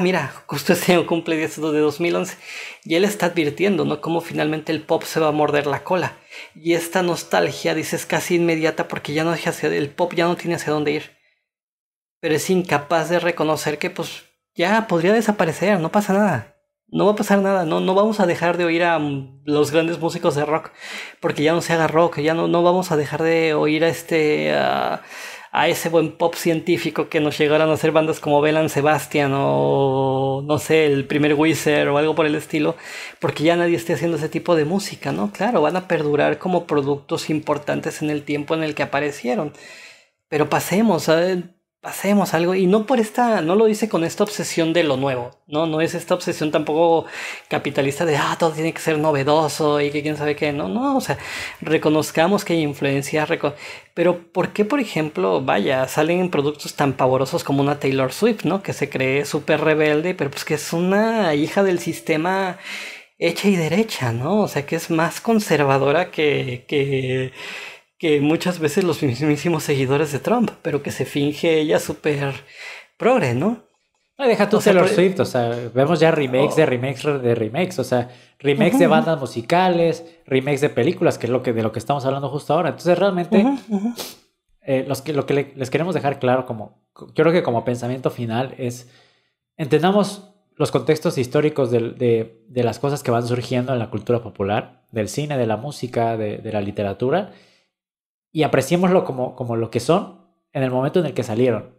Mira, justo este año cumple 10 de 2011. Y él está advirtiendo, ¿no? Cómo finalmente el pop se va a morder la cola. Y esta nostalgia, dice, es casi inmediata porque ya no el pop ya no tiene hacia dónde ir. Pero es incapaz de reconocer que pues ya podría desaparecer, no pasa nada. No va a pasar nada, no vamos a dejar de oír a los grandes músicos de rock porque ya no se haga rock, ya no vamos a dejar de oír a ese buen pop científico que nos llegaron a hacer bandas como Bell Sebastian o no sé, el primer Weezer o algo por el estilo, porque ya nadie esté haciendo ese tipo de música, ¿no? Claro, van a perdurar como productos importantes en el tiempo en el que aparecieron, pero pasemos algo, y no lo dice con esta obsesión de lo nuevo, no es esta obsesión tampoco capitalista de todo tiene que ser novedoso y que quién sabe qué, no, o sea, reconozcamos que hay influencia, pero ¿por qué, por ejemplo, salen productos tan pavorosos como una Taylor Swift, ¿no? Que se cree súper rebelde, pero pues que es una hija del sistema hecha y derecha, ¿no? O sea, que es más conservadora que muchas veces los mismísimos seguidores de Trump, pero que se finge ella súper progre, ¿no? No, deja tú Taylor Swift, o sea, vemos ya remakes de remakes, o sea, remakes de bandas musicales, remakes de películas, que es de lo que estamos hablando justo ahora. Entonces, realmente, lo que les queremos dejar claro, yo creo que como pensamiento final es, entendamos los contextos históricos de las cosas que van surgiendo en la cultura popular, del cine, de la música, de la literatura, y apreciémoslo como lo que son en el momento en el que salieron.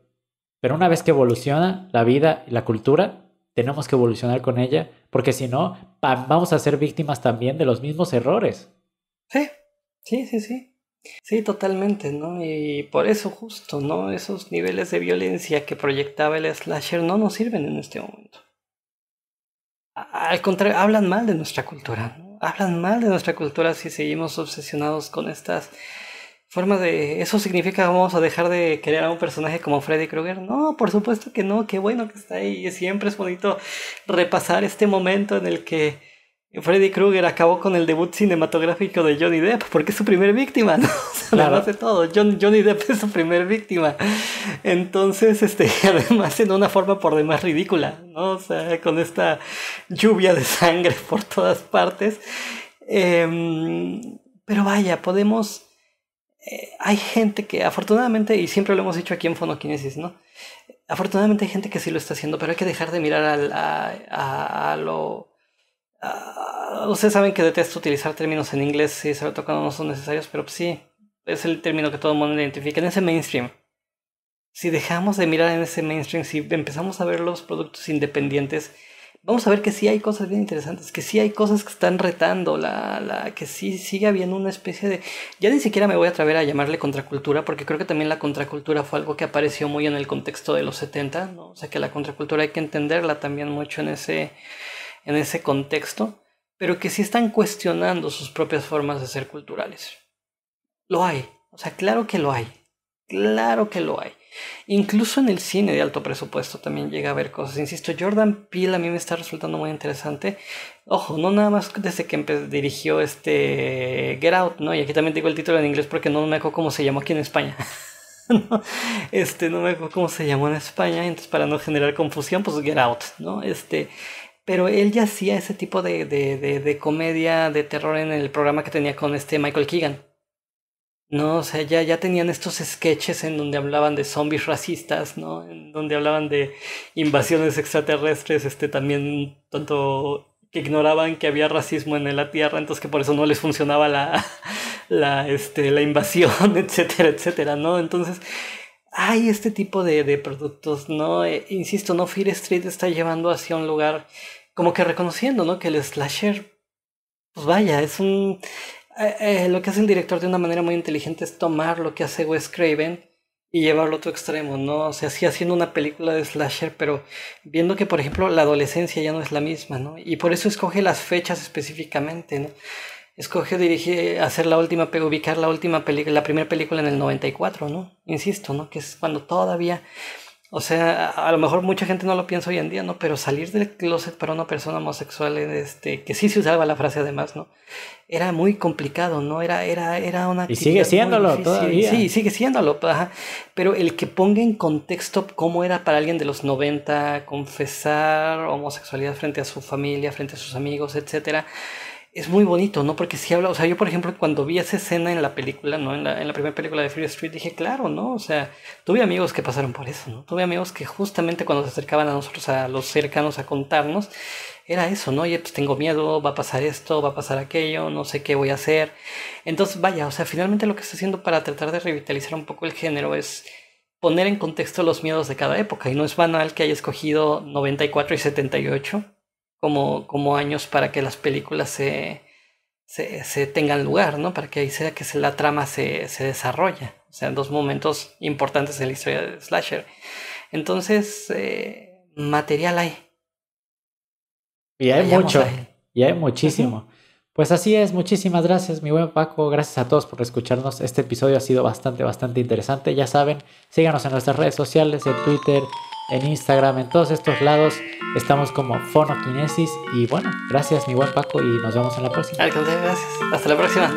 Pero una vez que evoluciona la vida y la cultura, tenemos que evolucionar con ella, porque si no, vamos a ser víctimas también de los mismos errores. Sí. Sí, totalmente, ¿no? Y por eso justo, ¿no? Esos niveles de violencia que proyectaba el slasher no nos sirven en este momento. Al contrario, hablan mal de nuestra cultura, ¿no? Hablan mal de nuestra cultura si seguimos obsesionados con estas forma de... ¿Eso significa vamos a dejar de querer a un personaje como Freddy Krueger? No, por supuesto que no, qué bueno que está ahí. Y siempre es bonito repasar este momento en el que Freddy Krueger acabó con el debut cinematográfico de Johnny Depp, porque es su primer víctima, ¿no? O sea, Claro. además de todo, Johnny Depp es su primer víctima. Entonces, además en una forma por demás ridícula, ¿no? O sea, con esta lluvia de sangre por todas partes. Pero vaya, podemos... hay gente que afortunadamente, y siempre lo hemos dicho aquí en Fonokinesis, ¿no? Afortunadamente hay gente que sí lo está haciendo, pero hay que dejar de mirar a lo... ustedes saben que detesto utilizar términos en inglés, sí, sobre todo cuando no son necesarios, pero sí, es el término que todo el mundo identifica, en ese mainstream. Si dejamos de mirar en ese mainstream, si empezamos a ver los productos independientes, vamos a ver que sí hay cosas bien interesantes, que sí hay cosas que están retando, que sí sigue habiendo una especie de... Ya ni siquiera me voy a atrever a llamarle contracultura, porque creo que también la contracultura fue algo que apareció muy en el contexto de los 70, ¿no? O sea que la contracultura hay que entenderla también mucho en ese contexto, pero que sí están cuestionando sus propias formas de ser culturales. Lo hay, o sea, claro que lo hay, claro que lo hay. Incluso en el cine de alto presupuesto también llega a haber cosas. Insisto, Jordan Peele a mí me está resultando muy interesante. Ojo, no nada más desde que dirigió Get Out, ¿no? Y aquí también digo el título en inglés porque no me acuerdo cómo se llamó aquí en España. No, no me acuerdo cómo se llamó en España, entonces para no generar confusión, pues Get Out, ¿no? Pero él ya hacía ese tipo de comedia, de terror en el programa que tenía con Michael Keegan. No, o sea, ya tenían estos sketches en donde hablaban de zombies racistas, ¿no? En donde hablaban de invasiones extraterrestres, también tanto que ignoraban que había racismo en la Tierra, entonces que por eso no les funcionaba la invasión, etcétera, etcétera, ¿no? Entonces, hay este tipo de productos, ¿no? Insisto, ¿no? Fear Street está llevando hacia un lugar como que reconociendo, ¿no? Que el slasher, pues vaya, es un... lo que hace el director de una manera muy inteligente es tomar lo que hace Wes Craven y llevarlo a otro extremo, ¿no? O sea, sí haciendo una película de slasher, pero viendo que, por ejemplo, la adolescencia ya no es la misma, ¿no? Y por eso escoge las fechas específicamente, ¿no? Escoge hacer ubicar la última película, la primera película en el 94, ¿no? Insisto, ¿no? Que es cuando todavía... O sea, a lo mejor mucha gente no lo piensa hoy en día, ¿no? Pero salir del closet para una persona homosexual, que sí se usaba la frase además, ¿no? Era muy complicado, ¿no? Era una Y sigue actividad muy siéndolo difícil. todavía. Sí, sigue siéndolo, ajá. Pero el que ponga en contexto cómo era para alguien de los 90 confesar homosexualidad frente a su familia, frente a sus amigos, etcétera, es muy bonito, ¿no? Porque si habla, o sea, yo por ejemplo cuando vi esa escena en la película, ¿no? En la primera película de Fear Street dije, claro, ¿no? O sea, tuve amigos que pasaron por eso, ¿no? Tuve amigos que justamente cuando se acercaban a nosotros, a los cercanos a contarnos, era eso, ¿no? Oye, pues tengo miedo, va a pasar esto, va a pasar aquello, no sé qué voy a hacer. Entonces, vaya, o sea, finalmente lo que está haciendo para tratar de revitalizar un poco el género es poner en contexto los miedos de cada época. Y no es banal que haya escogido 94 y 78 como años para que las películas se tengan lugar, ¿no? Para que ahí sea que la trama se desarrolla. O sea, dos momentos importantes en la historia de Slasher. Entonces, material hay. Y hay Vayamos mucho, a él. y hay muchísimo. Pues así es, muchísimas gracias, mi buen Paco. Gracias a todos por escucharnos. Este episodio ha sido bastante interesante. Ya saben, síganos en nuestras redes sociales, en Twitter, en Instagram, en todos estos lados. Estamos como Fonokinesis. Y bueno, gracias, mi buen Paco, y nos vemos en la próxima. Al contrario, gracias. Hasta la próxima.